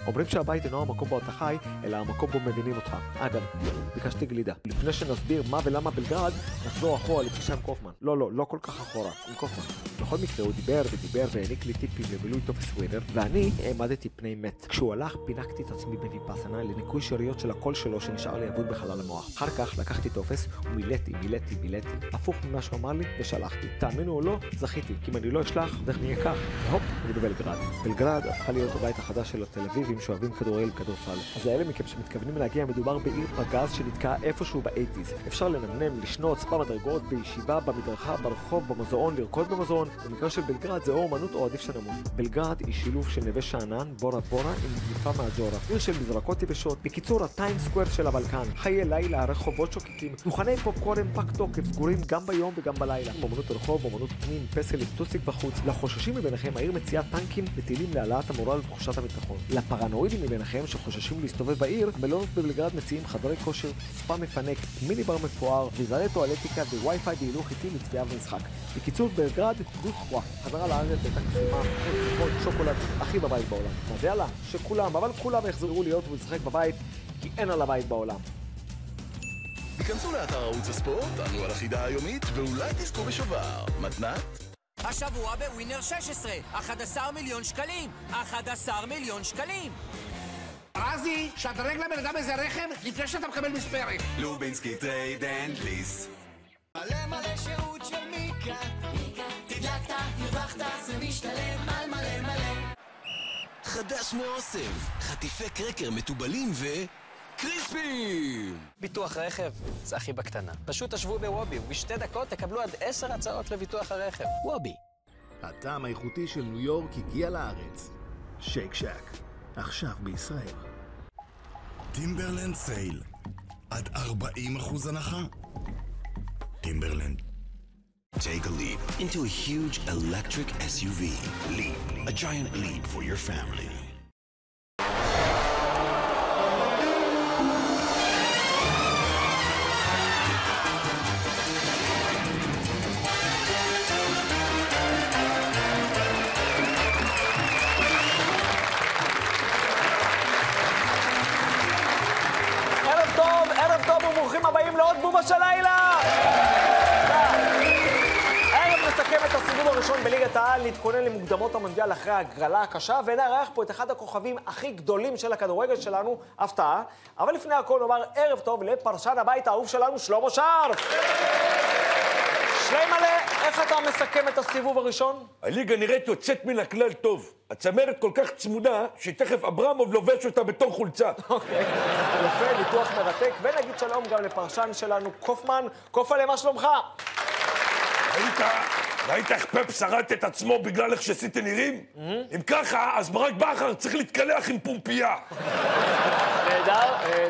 אומרים שהבית אינו המקום בו אתה חי, אלא המקום בו מבינים אותך. אגב, ביקשתי גלידה. לפני שנסביר מה ולמה בלגרד, נחזור אחורה לפגישה עם קופמן. לא כל כך אחורה, עם קופמן. בכל מקרה הוא דיבר והעניק לי טיפים למילוי טופס ווינר, ואני העמדתי פני מת. כשהוא הלך, פינקתי את עצמי בוויפאסנה לניקוי שאריות של הקול שלו שנשאר לי אבוד בחלל המוח. אחר כך לקחתי טופס ומילאתי, הפוך ממה שהוא אמר לי ושלחתי. תאמינו או לא, זכיתי, כי אם אני לא אשלח, דרך נהיה כך. והופ, אני בבלגרד. בלגרד הפכה להיות הבית החדש של התל אביבים שאוהבים כדורגל וכדורסל. אז האלה מכם שמתכוונים להגיע, מדובר בעיר פגז שנתקעה איפשהו ב-80s. אפשר לנמנם, לשנוץ במדרגות, בישיבה, במדרכה, ברחוב, במוזיאון, לרקוד במוזיאון. במקרה של בלגרד זה או אומנות או עדיף שנמות. בלגרד היא שילוב של נווה שאנן, בורה בורה עם דליפה מהג'ורה. עיר של מזרקות יבשות. בקיצור, הטיים סקוואר של הבלקן. חיי לילה, רחובות שוקיקים, דוכני פופקורן פק תוקף, סגורים גם ביום וגם בלילה. אומנות רחוב, אומנות פנים, פסל עם טוסיק בחוץ. לחוששים מביניכם, העיר מציעה טנקים וטילים להעלאת המורל ותחושת הביטחון. לפרנואידים מביניכם שחוששים להסתובב בעיר, המלונות בבלגרד מציעים חדרי כושר, ספה מפנק, מיני בר מפואר, ויזרי טואלטיקה ווי-פיי בהילוך איטי לצפייה ומשחק. בקיצור, בלגרד, דו סקווה. חזרה לארץ הייתה קסימה, חול, שוקולד, הכי בבית בעולם. אז יאללה, שכולם, אבל כולם יחזרו להיות ולשחק בבית, כי אין על הבית בעולם. היכנסו לאתר ערוץ הספורט, ענו על החידה היומית, ואולי תזכו בשובר. מתנת? השבוע בווינר 16, 11 מיליון שקלים. 11 מיליון שקלים. רזי, שדרג לבן אדם איזה רכב לפני שאתה מקבל מספרת. לובינסקי טרייד אנד ליס. מלא שירות של מיקה. תדלקת, הרווחת, זה משתלם על מלא. חדש מאוסם, חטיפי קרקר מטובלים קריספים! ביטוח רכב זה הכי בקטנה. פשוט תשבו בוובי ובשתי דקות תקבלו עד 10 הצעות לביטוח הרכב. וובי. הטעם האיכותי של ניו יורק הגיע לארץ. שייק שק. עכשיו בישראל. טימברלנד סייל. עד 40% הנחה. טימברלנד. Take a leap into a huge electric SUV. Leap. A giant leap for your family. ערב טוב וברוכים הבאים לעוד בומה של לילה! הערב נסכם את הסיבוב הראשון בליגת העל, להתכונן למוקדמות המונדיאל אחרי הגרלה הקשה, ונארח פה את אחד הכוכבים הכי גדולים של הכדורגל שלנו, הפתעה. אבל לפני הכל נאמר ערב טוב לפרשן הבית האהוב שלנו, שלמה שרף! שלמה, איך אתה מסכם את הסיבוב הראשון? הליגה נראית יוצאת מן הכלל טוב. הצמרת כל כך צמודה, שתכף אברמוב לובש אותה בתור חולצה. אוקיי, יפה, ניתוח מרתק, ונגיד שלום גם לפרשן שלנו, קופמן. קופמן, מה שלומך? ראית איך פפ שרט את עצמו בגלל איך שסיטי נראים? אם ככה, אז ברק בכר צריך להתקלח עם פומפייה.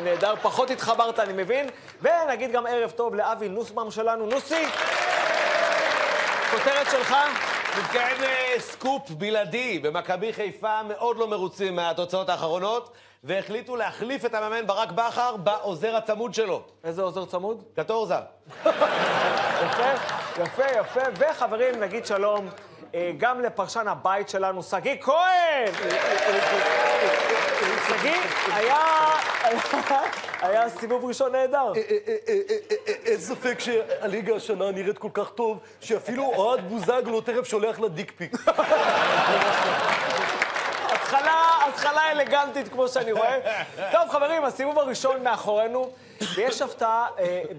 נהדר, פחות התחברת, אני מבין. ונגיד גם ערב טוב לאבי נוסבאום שלנו. נוסי, כותרת שלך? מתקיים סקופ בלעדי, במכבי חיפה מאוד לא מרוצים מהתוצאות האחרונות, והחליטו להחליף את המאמן ברק בכר בעוזר הצמוד שלו. איזה עוזר צמוד? קטורזה. יפה. וחברים, נגיד שלום גם לפרשן הבית שלנו, סגי כהן! סגי, היה סיבוב ראשון נהדר. אין ספק שהליגה השנה נראית כל כך טוב, שאפילו אוהד בוזגלו תכף שולח לה דיק פיק. התחלה אלגנטית כמו שאני רואה. טוב חברים, הסיבוב הראשון מאחורינו, ויש הפתעה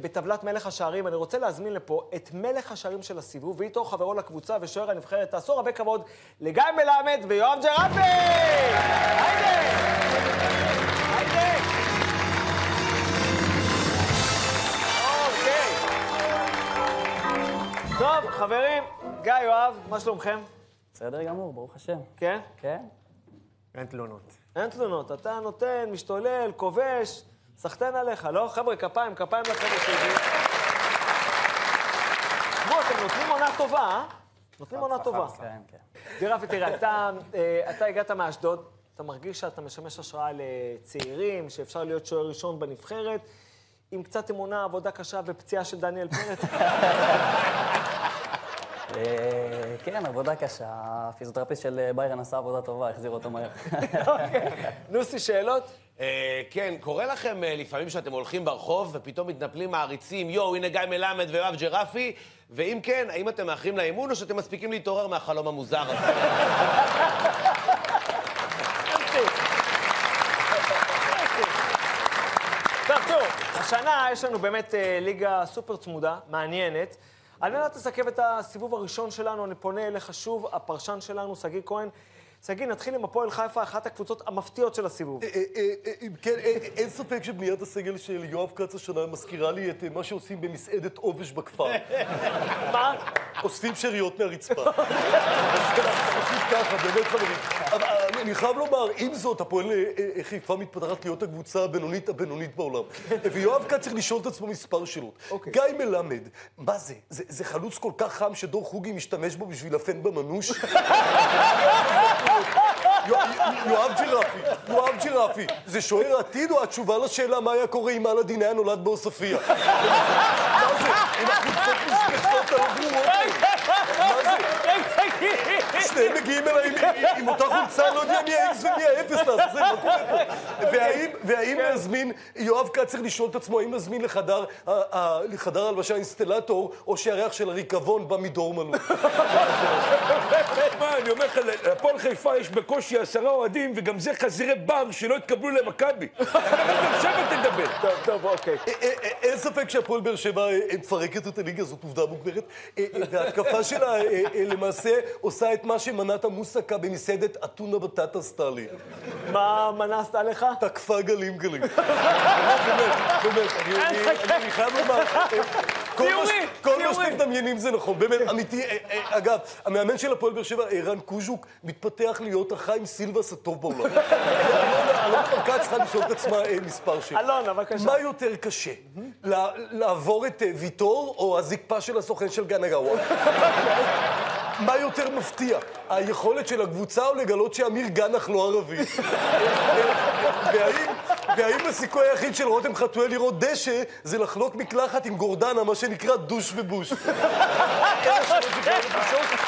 בטבלת מלך השערים. אני רוצה להזמין לפה את מלך השערים של הסיבוב, ואיתו חברו לקבוצה ושוער הנבחרת. תעשו הרבה כבוד לגיא מלמד ויואב ג'רפי! היידה! אוקיי. טוב, חברים, גיא, יואב, מה שלומכם? בסדר גמור, ברוך השם. כן? כן? אין תלונות. אתה נותן, משתולל, כובש, סחטן עליך, לא? חבר'ה, כפיים לחבר'ה שלי. בואו, אתם נותנים עונה טובה, אה? נותנים עונה טובה. כן. ג'רפי, תראה, אתה הגעת מאשדוד, אתה מרגיש שאתה משמש השראה לצעירים, שאפשר להיות שוער ראשון בנבחרת, עם קצת אמונה, עבודה קשה ופציעה של דניאל פרץ. כן, עבודה קשה. הפיזיותרפיסט של ביירן עשה עבודה טובה, החזיר אותו מהר. נוסי, שאלות? כן, קורה לכם לפעמים שאתם הולכים ברחוב ופתאום מתנפלים מעריצים, יואו, הנה גיא מלמד ויואב ג'רפי, ואם כן, האם אתם מאחרים לאימון או שאתם מספיקים להתעורר מהחלום המוזר הזה? טוב, השנה יש לנו באמת ליגה סופר צמודה, מעניינת. על מנת לסכם את הסיבוב הראשון שלנו, אני פונה אליך שוב, הפרשן שלנו, שגיא כהן. שגיא, נתחיל עם הפועל חיפה, אחת הקבוצות המפתיעות של הסיבוב. כן, אין ספק שבניית הסגל של יואב כץ השנה מזכירה לי את מה שעושים במסעדת עובש בכפר. מה? אוספים שאריות מהרצפה. עושים ככה, באמת חברים. אבל אני חייב לומר, עם זאת, הפועל חיפה מתפתחת להיות הקבוצה הבינונית בעולם. ויואב כץ צריך לשאול את עצמו מספר שאלות. גיא מלמד, מה זה? זה חלוץ כל כך חם שדור חוגי משתמש בו בשביל לפן במנוש? יואב ג'רפי, זה שוער עתיד או התשובה לשאלה מה היה קורה אם אלאדין היה נולד בעוספיה? מה זה? אם החולצות משגצות על הגרורות? מה זה? שניהם מגיעים אליי עם אותה חולצה, לא יודע מי ה-X ומי ה-0 לעזאזל, מה קורה פה? והאם להזמין, יואב כץ צריך לשאול את עצמו, האם להזמין לחדר הלבשה אינסטלטור, או שהריח של הריקבון בא מדור מלון? מה, אני אומר לך, לפועל חיפה יש בקושי 10 אוהדים, וגם זה חזירי בר שלא התקבלו למכבי. באר שבע תדבר. טוב, אוקיי. אין ספק שהפועל באר שבע מפרקת את הליגה, זאת עובדה מוגמרת, וההתקפה שלה למעשה עושה את מה שמנת המוסקה במסעדת אתונה בטטה עשתה לי. מה מנה עשתה לך? תקפה גלים. באמת, אני חייב לומר, כל מה שאתם מדמיינים זה נכון, באמת, אמיתי. אגב, המאמן של הפועל באר שבע, ערן קוז'וק, מתפתח להיות החיים סילבס הטוב בעולם. אלונה ברקת צריכה לשאול את עצמה מספר שלי. אלונה, בבקשה. מה יותר קשה? לעבור את ויטור או הזקפה של הסוכן של גנגאווה? מה יותר מפתיע? היכולת של הקבוצה או לגלות שאמיר גנח לא ערבי? והאם הסיכוי היחיד של רותם חתואל לראות דשא זה לחלוק מקלחת עם גורדנה, מה שנקרא דוש ובוש?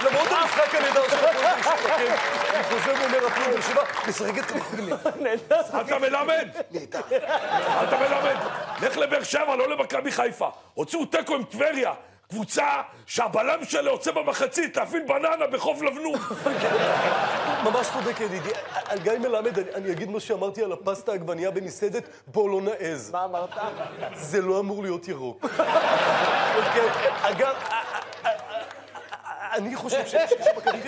למרות המשחק הנהדר של הפועל באר שבע, כן, אני חוזר ואומר, הפועל באר שבע משחקת כמחגלים. אתה מלמד! אתה מלמד! לך לבאר שבע, לא למכבי חיפה. הוציאו תיקו עם טבריה. קבוצה שהבלם שלה יוצא במחצית להפעיל בננה בחוף לבנון. ממש צודק ידידי. על גיא מלמד אני אגיד מה שאמרתי על הפסטה העגבנייה במסעדת בולונאז'. מה אמרת? זה לא אמור להיות ירוק. אגב, אני חושב שמכבי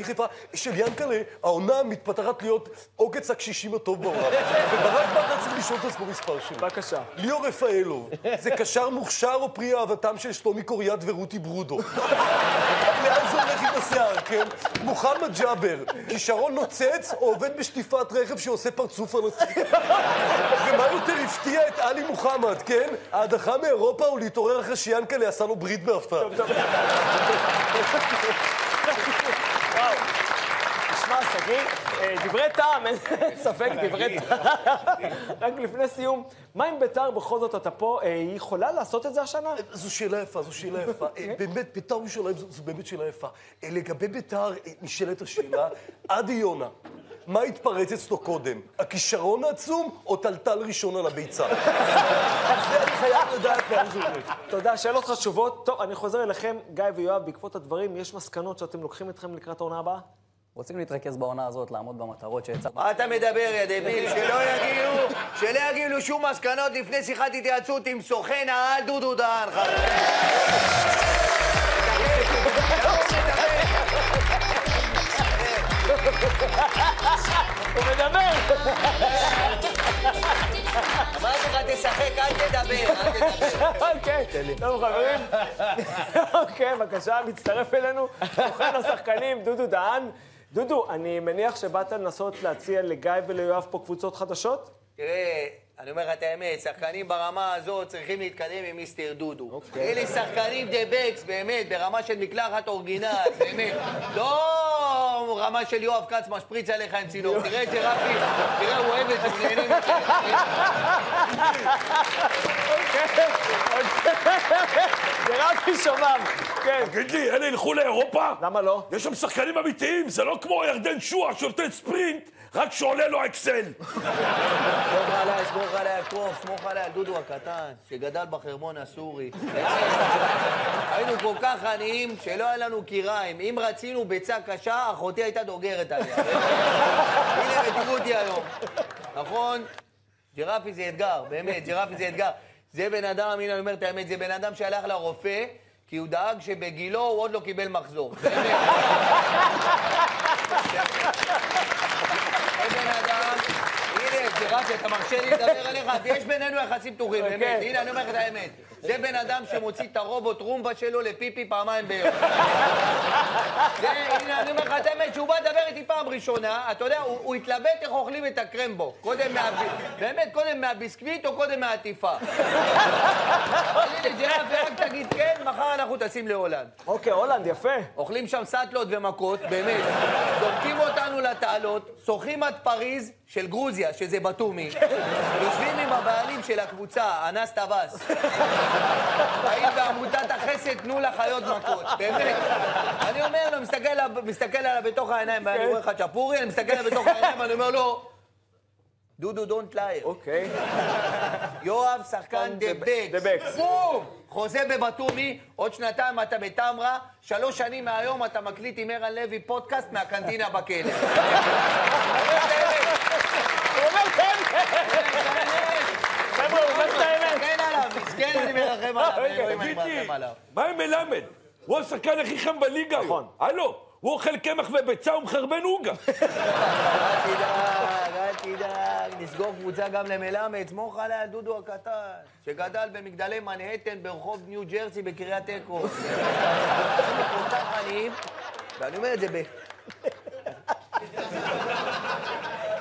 חיפה של ינקלה, העונה מתפתחת להיות עוקץ הקשישים הטוב בעולם. וברק בכר צריך לשאול את עצמו מספר שלי. בבקשה. ליאור רפאלוב, זה קשר מוכשר או פרי אהבתם של שלומי קוריאט ורותי ברודו? לאן זה הולך עם השיער, כן? מוחמד ג'אבר, כישרון נוצץ או עובד בשטיפת רכב שעושה פרצוף על התיק? ומה יותר הפתיע את עלי מוחמד, כן? ההדחה מאירופה הוא להתעורר אחרי שיאנקלה עשה לו ברית בהפתעה. טוב. וואו. תשמע, שגיא, דברי טעם, אין ספק, דברי טעם. רק לפני סיום, מה אם בית"ר בכל זאת אתה פה, היא יכולה לעשות את זה השנה? זו שאלה יפה. באמת, בית"ר ירושלים זו באמת שאלה יפה. לגבי בית"ר נשאלת השאלה, עדי יונה, מה התפרץ אצלו קודם? הכישרון העצום או טלטל ראשון על הביצה? זה אני חייב לדעת לאן זה הולך. תודה, שאלות חשובות. טוב, אני חוזר אליכם, גיא ויואב, בעקבות הדברים, יש מסקנות שאתם לוקחים אתכם לקראת העונה הבאה? רוצים להתרכז בעונה הזאת, לעמוד במטרות שיצא. מה אתה מדבר, יא דביל? שלא יגיעו שום מסקנות לפני שיחת התייעצות עם סוכן העל דודו דהן, הוא מדבר! אמרתי לך, תשחק, אל תדבר. אוקיי, טוב חברים. אוקיי, בבקשה, מצטרף אלינו. סוכן השחקנים, דודו דהן. דודו, אני מניח שבאת לנסות להציע לגיא וליואב פה קבוצות חדשות? תראה, אני אומר לך את האמת, שחקנים ברמה הזאת צריכים להתקדם עם מיסטר דודו. אלה שחקנים דה בקס, באמת, ברמה של מקלחת אורגינל, באמת. לא לא רמה של יואב כץ משפריץ עליך עם צינור. תראה את ג'רפי, תראה, הוא אוהב את זה, הוא נהנה מזה. ג'רפי שומם, כן. תגיד לי, אלה ילכו לאירופה? למה לא? יש שם שחקנים אמיתיים, זה לא כמו ירדן שועה שנותן ספרינט, רק שעולה לו אקסל. סמוך עליי, הקרוף, סמוך עליי על דודו הקטן, שגדל בחרמון הסורי. היינו כל כך עניים שלא היה לנו קיריים. אם רצינו ביצה קשה, אחותי הייתה דוגרת עליה. הנה, ותראו אותי היום. נכון? ג'רפי זה אתגר, באמת, ג'רפי זה אתגר. זה בן אדם, הנה אני אומר את האמת, זה בן אדם שהלך לרופא, כי הוא דאג שבגילו הוא עוד לא קיבל מחזור. באמת. זה בן אדם, הנה, ג'רפי, אתה מרשה לי לדבר עליך, יש בינינו יחסים פתוחים, באמת. הנה, אני אומר לך את האמת. זה בן אדם שמוציא את הרובוט רומבה שלו לפיפי פעמיים ביום. הנה, אני אומר לך את האמת, שהוא בא לדבר איתי פעם ראשונה, אתה יודע, הוא התלבט איך אוכלים את הקרמבו. באמת, קודם מהביסקוויט או קודם מהעטיפה. אבל הנה, ג'רפי, רק תגיד כן, מחר אנחנו טסים להולנד. אוקיי, הולנד, יפה. אוכלים שם סטלות ומכות, באמת. זורקים אותנו לתעלות, שוחים עד פריז של גרוזיה, שזה בתומי. יושבים עם הבעלים של הקבוצה, אנס טווס. היית בעמותת החסד, תנו לחיות מכות. באמת. אני אומר לו, מסתכל עליו בתוך העיניים, ואני רואה לך צ'פורי, אני מסתכל עליו בתוך העיניים, ואני אומר לו, דודו, don't lie. אוקיי. יואב, שחקן דבקס. בום! חוזה בבתומי, עוד שנתיים אתה בתמרה, 3 שנים מהיום אתה מקליט עם ערן לוי פודקאסט מהקנטינה בכלא. הוא אומר את האמת. חבר'ה, הוא אומר את האמת. מסכן עליו, מסכן, אני מרחם עליו. תגיד לי, מה עם מלמד? הוא השחקן הכי חם בליגה. נכון. הלו, הוא אוכל קמח וביצה ומחרבן עוגה. אל תדאג, נסגור קבוצה גם למלמד, סמוך עליה על דודו הקטן, שגדל במגדלי מנהטן ברחוב ניו ג'רסי בקריית תיקו. אנחנו כל כך עניים, ואני אומר את זה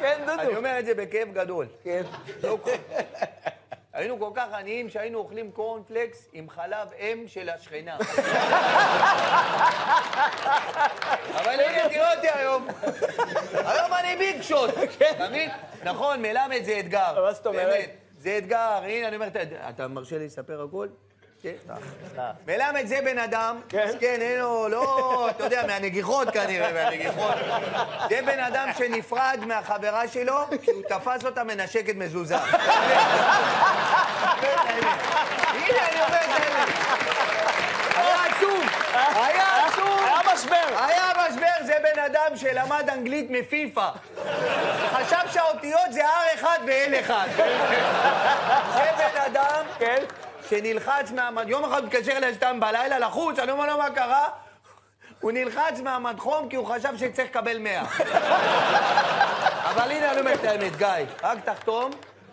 כן, דודו. אני אומר את זה בכאב גדול. כן. היינו כל כך עניים שהיינו אוכלים קורנפלקס עם חלב אם של השכנה. אבל הנה, תראה אותי היום. היום אני ביג שוט. אתה מבין? נכון, מלמד זה אתגר. מה זאת אומרת? באמת, זה אתגר. הנה, אני אומר, אתה מרשה לי לספר הכל? מלמד זה בן אדם, כן, אין לו, לא, אתה יודע, מהנגיחות כנראה, מהנגיחות. זה בן אדם שנפרד מהחברה שלו, כי הוא תפס אותה מנשקת מזוזה. הנה, אני אומר את האמת. היה עצוב, היה עצוב. היה משבר. היה משבר, זה בן אדם שלמד אנגלית מפיפה. חשב שהאותיות זה R1 ו-L1. זה בן אדם, כן. שנלחץ יום אחד מתקשר אליי 2 בלילה לחוץ, אני אומר לו מה קרה? הוא נלחץ מהמדחום כי הוא חשב שצריך לקבל 100. אבל הנה אני אומר את האמת, גיא, רק תחתום,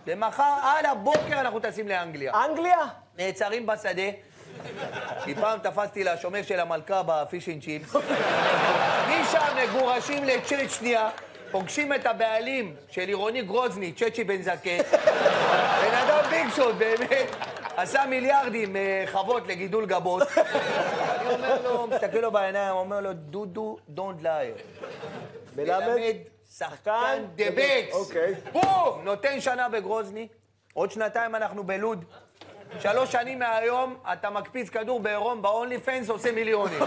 ומחר על הבוקר אנחנו טסים לאנגליה. אנגליה? נעצרים בשדה, כי פעם תפסתי לשומר של המלכה בפישין צ'יפס. משם מגורשים לצ'צ'ניה, פוגשים את הבעלים של עירוני גרוזני, צ'צ'י בן זקן. בן אדם ביג שוט, באמת. עשה מיליארדים חוות לגידול גבות. אני אומר לו, מסתכל לו בעיניים, אומר לו, דודו, don't lie. מלמד שחקן דבקס. אוקיי. בום! נותן שנה בגרוזני, עוד 2 אנחנו בלוד. 3 שנים מהיום אתה מקפיץ כדור בעירום באונלי פנס, עושה מיליונים.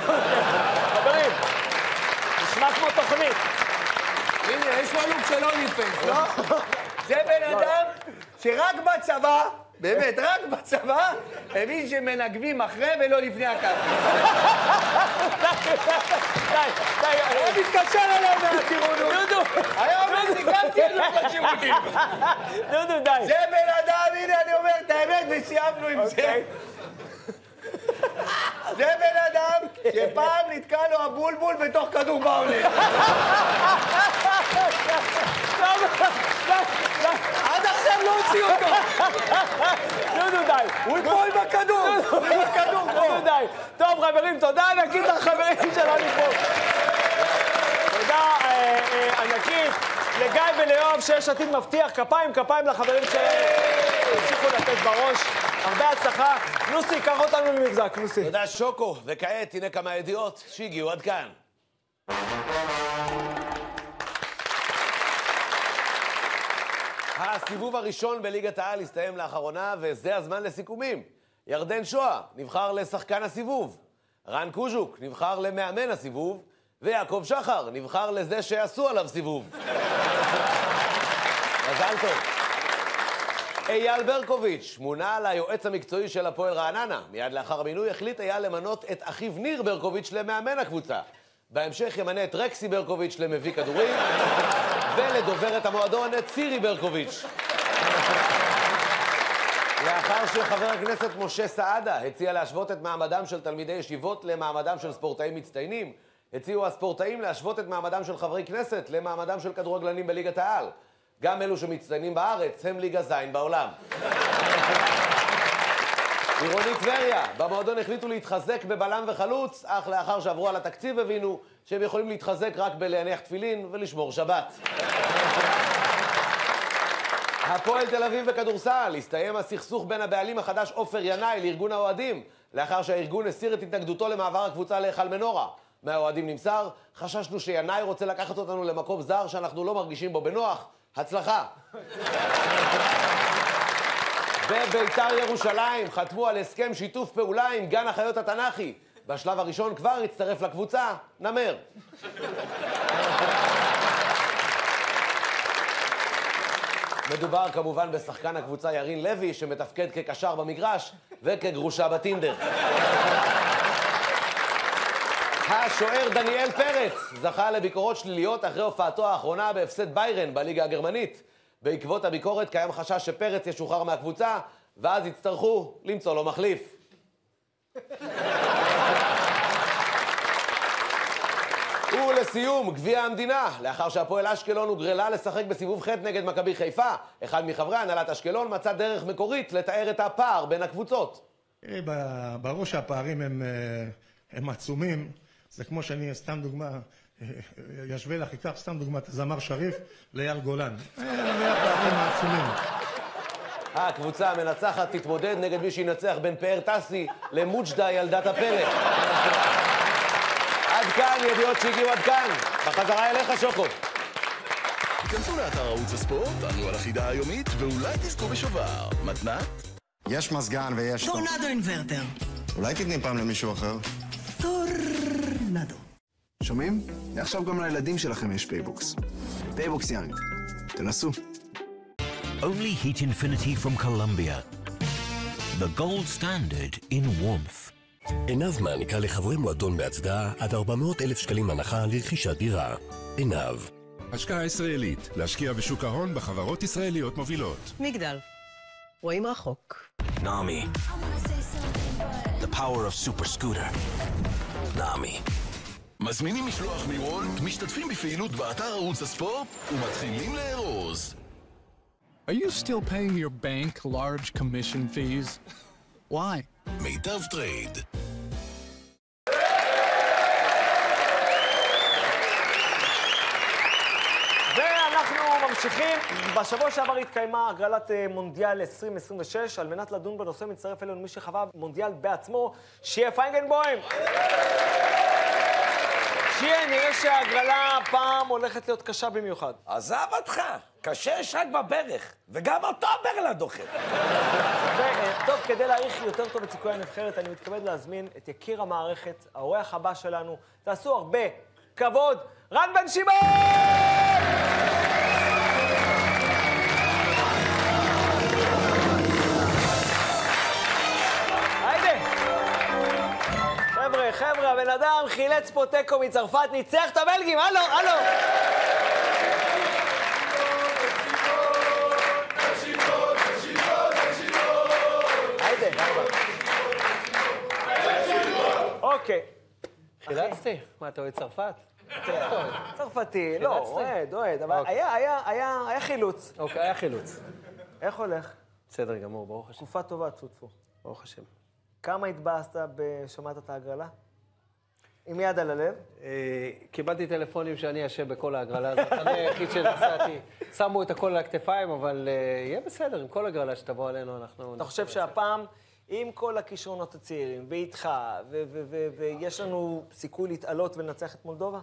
חברים, נשמע כמו תוכנית. הנה, יש לו לוק של אונלי פנס, לא? זה בן אדם שרק בצבא, באמת, רק בצבא, הבין שמנגבים אחרי ולא לפני הקאפי. די, היה מתקשר אליי מהטירונות. דודו. היה אומר, סיכמתי את לוק לשירותים. דודו, די. זה בן אדם, הנה אני אומר את האמת וסיימנו עם זה. זה בן אדם שפעם נתקע לו הבולבול בתוך כדור באולי. עד עכשיו לא הוציא אותו. דודו, די. הוא ייפול בכדור. הוא בכדור פה. דודו, די. טוב, חברים, תודה ענקית לחברים שלנו פה. תודה ענקית לגיא וליואב שיש עתיד מבטיח. כפיים לחברים שהמשיכו לתת בראש. הרבה הצלחה. נוסי, קח אותנו למבזק, נוסי. תודה, שוקו. וכעת, הנה כמה ידיעות שהגיעו עד כאן. הסיבוב הראשון בליגת העל הסתיים לאחרונה, וזה הזמן לסיכומים. ירדן שואה נבחר לשחקן הסיבוב, רן קוז'וק נבחר למאמן הסיבוב, ויעקב שחר נבחר לזה שעשו עליו סיבוב. מזל טוב. אייל ברקוביץ' מונה ליועץ המקצועי של הפועל רעננה. מיד לאחר המינוי החליט אייל למנות את אחיו ניר ברקוביץ' למאמן הקבוצה. בהמשך ימנה את רקסי ברקוביץ' למביא כדורים, ולדוברת המועדון את צירי ברקוביץ'. לאחר שחבר הכנסת משה סעדה הציע להשוות את מעמדם של תלמידי ישיבות למעמדם של ספורטאים מצטיינים, הציעו הספורטאים להשוות את מעמדם של חברי כנסת למעמדם של כדורגלנים בליגת העל. גם אלו שמצטיינים בארץ הם ליגה זין בעולם. עירוני טבריה, במועדון החליטו להתחזק בבלם וחלוץ, אך לאחר שעברו על התקציב הבינו שהם יכולים להתחזק רק בלהניח תפילין ולשמור שבת. הפועל תל אביב בכדורסל, הסתיים הסכסוך בין הבעלים החדש עופר ינאי לארגון האוהדים, לאחר שהארגון הסיר את התנגדותו למעבר הקבוצה להיכל מנורה. מהאוהדים נמסר, חששנו שינאי רוצה לקחת אותנו למקום זר שאנחנו לא מרגישים בו בנוח. הצלחה. בביתר ירושלים חתמו על הסכם שיתוף פעולה עם גן החיות התנ"כי. בשלב הראשון כבר הצטרף לקבוצה נמר. מדובר כמובן בשחקן הקבוצה ירין לוי, שמתפקד כקשר במגרש וכגרושה בטינדר. השוער דניאל פרץ זכה לביקורות שליליות אחרי הופעתו האחרונה בהפסד ביירן בליגה הגרמנית. בעקבות הביקורת קיים חשש שפרץ ישוחרר מהקבוצה, ואז יצטרכו למצוא לו מחליף. ולסיום, גביע המדינה. לאחר שהפועל אשקלון הוגרלה לשחק בסיבוב ח' נגד מכבי חיפה, אחד מחברי הנהלת אשקלון מצא דרך מקורית לתאר את הפער בין הקבוצות. בראש הפערים הם עצומים. זה כמו שאני, סתם דוגמה, ישווה לך, אקח סתם דוגמה, זמר שריף לאייל גולן. הפערים העצומים. הקבוצה המנצחת תתמודד נגד מי שינצח בין פאר טסי למוג'דה ילדת הפלא. עד כאן ידיעות שהגיעו עד כאן. בחזרה אליך שוקו. תיכנסו לאתר ערוץ הספורט, תענו על החידה היומית, ואולי תזכו בשובר. מתנת? יש מזגן ויש... טורנדו אינברטר. אולי תתני פעם למישהו אחר? טורנדו. שומעים? עכשיו גם לילדים שלכם יש פייבוקס. פייבוקס יאנג. תנסו. Only Heat Infinity from Colombia. The gold standard in warmth. עינב מעניקה לחברי מועדון בהצדעה עד 400,000 שקלים הנחה לרכישת דירה. עינב. השקעה ישראלית, להשקיע בשוק ההון בחברות ישראליות מובילות. מגדל. רואים רחוק. Nami. The power of super scooter. Nami. מזמינים משלוח מוולט, משתתפים בפעילות באתר ערוץ הספורט ומתחילים לארוז. Are you still paying your bank large commission fees? Why? מיטב טרייד. ואנחנו ממשיכים. בשבוע שעבר התקיימה הגרלת מונדיאל 2026. על מנת לדון בנושא מצטרף אלינו מי שחווה מונדיאל בעצמו, שיה פיינגנבוים. שיה, נראה שההגרלה הפעם הולכת להיות קשה במיוחד. עזב אותך, קשה יש רק בברך, וגם אותו ברלה דוחה. טוב, כדי להעריך יותר טוב את סיכוי הנבחרת, אני מתכבד להזמין את יקיר המערכת, האורח הבא שלנו. תעשו הרבה כבוד, רן בן שמעון! חבר'ה, הבן אדם חילץ פה תיקו מצרפת, ניצח את הבלגים, הלו, הלו! היידה. אוקיי. חילצתי? מה, אתה אוהד צרפת? צרפתי, לא, אוהד, אבל היה חילוץ. אוקיי, היה חילוץ. איך הולך? בסדר גמור, ברוך השם. תקופה טובה, צפו. ברוך השם. כמה התבאסת בשמעת את ההגרלה? עם יד על הלב? קיבלתי טלפונים שאני אשם בכל ההגרלה הזאת. אני היחיד שנסעתי. שמו את הכל על הכתפיים, אבל יהיה בסדר, עם כל הגרלה שתבוא עלינו, אנחנו... אתה חושב שהפעם, עם כל הכישרונות הצעירים, ואיתך, ויש לנו סיכוי להתעלות ולנצח את מולדובה?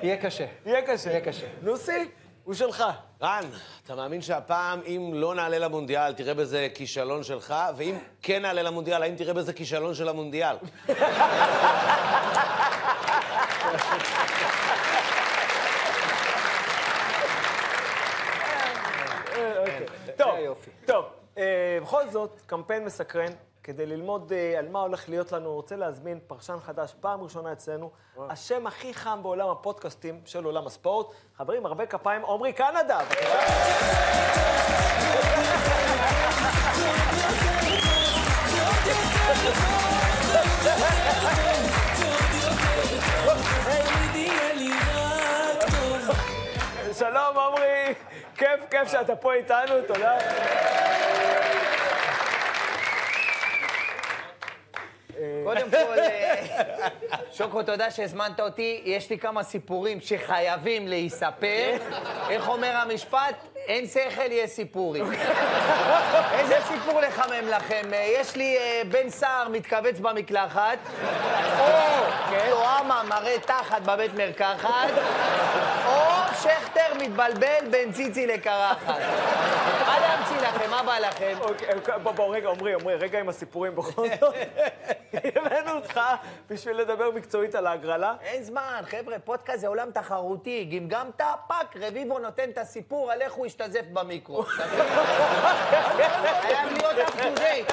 יהיה קשה. יהיה קשה. יהיה קשה. נוסי, הוא שלך. רן, אתה מאמין שהפעם, אם לא נעלה למונדיאל, תראה בזה כישלון שלך, ואם כן נעלה למונדיאל, האם תראה בזה כישלון של המונדיאל? טוב, בכל זאת, קמפיין מסקרן, כדי ללמוד על מה הולך להיות לנו, רוצה להזמין פרשן חדש, פעם ראשונה אצלנו, השם הכי חם בעולם הפודקאסטים של עולם הספורט. חברים, הרבה כפיים, עומרי קנדה. שלום, עומרי, כיף שאתה פה איתנו, תודה. קודם כל, שוקו, תודה שהזמנת אותי. יש לי כמה סיפורים שחייבים להיספר. איך אומר המשפט? אין שכל, יש סיפורים. איזה סיפור לחמם לכם? יש לי בן סער מתכווץ במקלחת, או תואמה מראה תחת בבית מרקחת, או שכטר מתבלבל בין ציצי לקרחת. מה להמציא לכם? מה בא לכם? בוא, רגע, עומרי, רגע עם הסיפורים בכל זאת. הבאנו אותך בשביל לדבר מקצועית על ההגרלה. אין זמן, חבר'ה, פודקאסט זה עולם תחרותי. גמגמת, פאק, רביבו נותן את הסיפור על איך הוא השתזף במיקרו. חייב להיות up to date.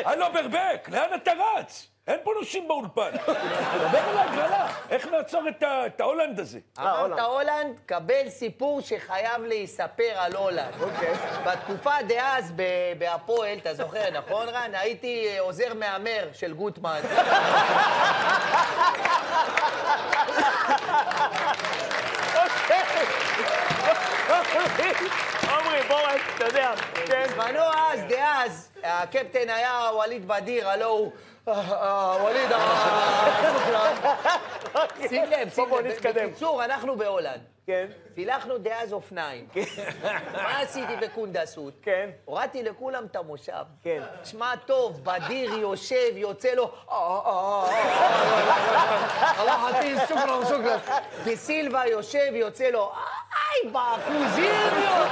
הלו, ברבק, לאן אתה רץ? אין פה נושים באולפן. דבר על ההגרלה, איך נעצור את ההולנד הזה? אמרת הולנד, קבל סיפור שחייב להיספר על הולנד. אוקיי. בתקופה דאז בהפועל, אתה זוכר, נכון, רן? הייתי עוזר מאמר של גוטמן. עומרי, בוא, אתה יודע. בזמנו דאז, הקפטן היה וליד בדיר, הלו הוא... ווליד, שים לב, בקיצור, אנחנו בהולנד. כן. פילחנו דאז אופניים. מה עשיתי בקונדסות? כן. הורדתי לכולם את המושב. כן. שמע טוב, בדיר יושב, יוצא לו... שוקרן. וסילבה יושב, יוצא לו... איי, בקוזיריו!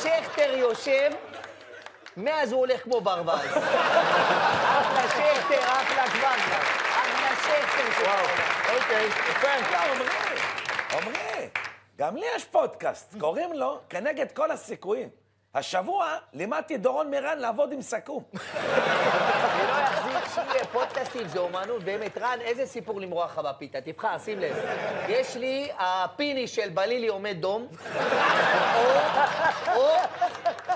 שכטר יושב... מאז הוא הולך כמו ברווז. אחלה שכטר, אחלה קוונטה. אחלה שכטר. וואו, אוקיי, יפה. עומרי, גם לי יש פודקאסט, קוראים לו כנגד כל הסיכויים. השבוע לימדתי דורון מירן לעבוד עם סכו"ם. זה לא יחזיק שיהיה פודקאסטים, זה אומנות. באמת, רן, איזה סיפור למרוח לך בפיתה? תבחר, שים לב. יש לי הפיני של בלילי עומד דום, או...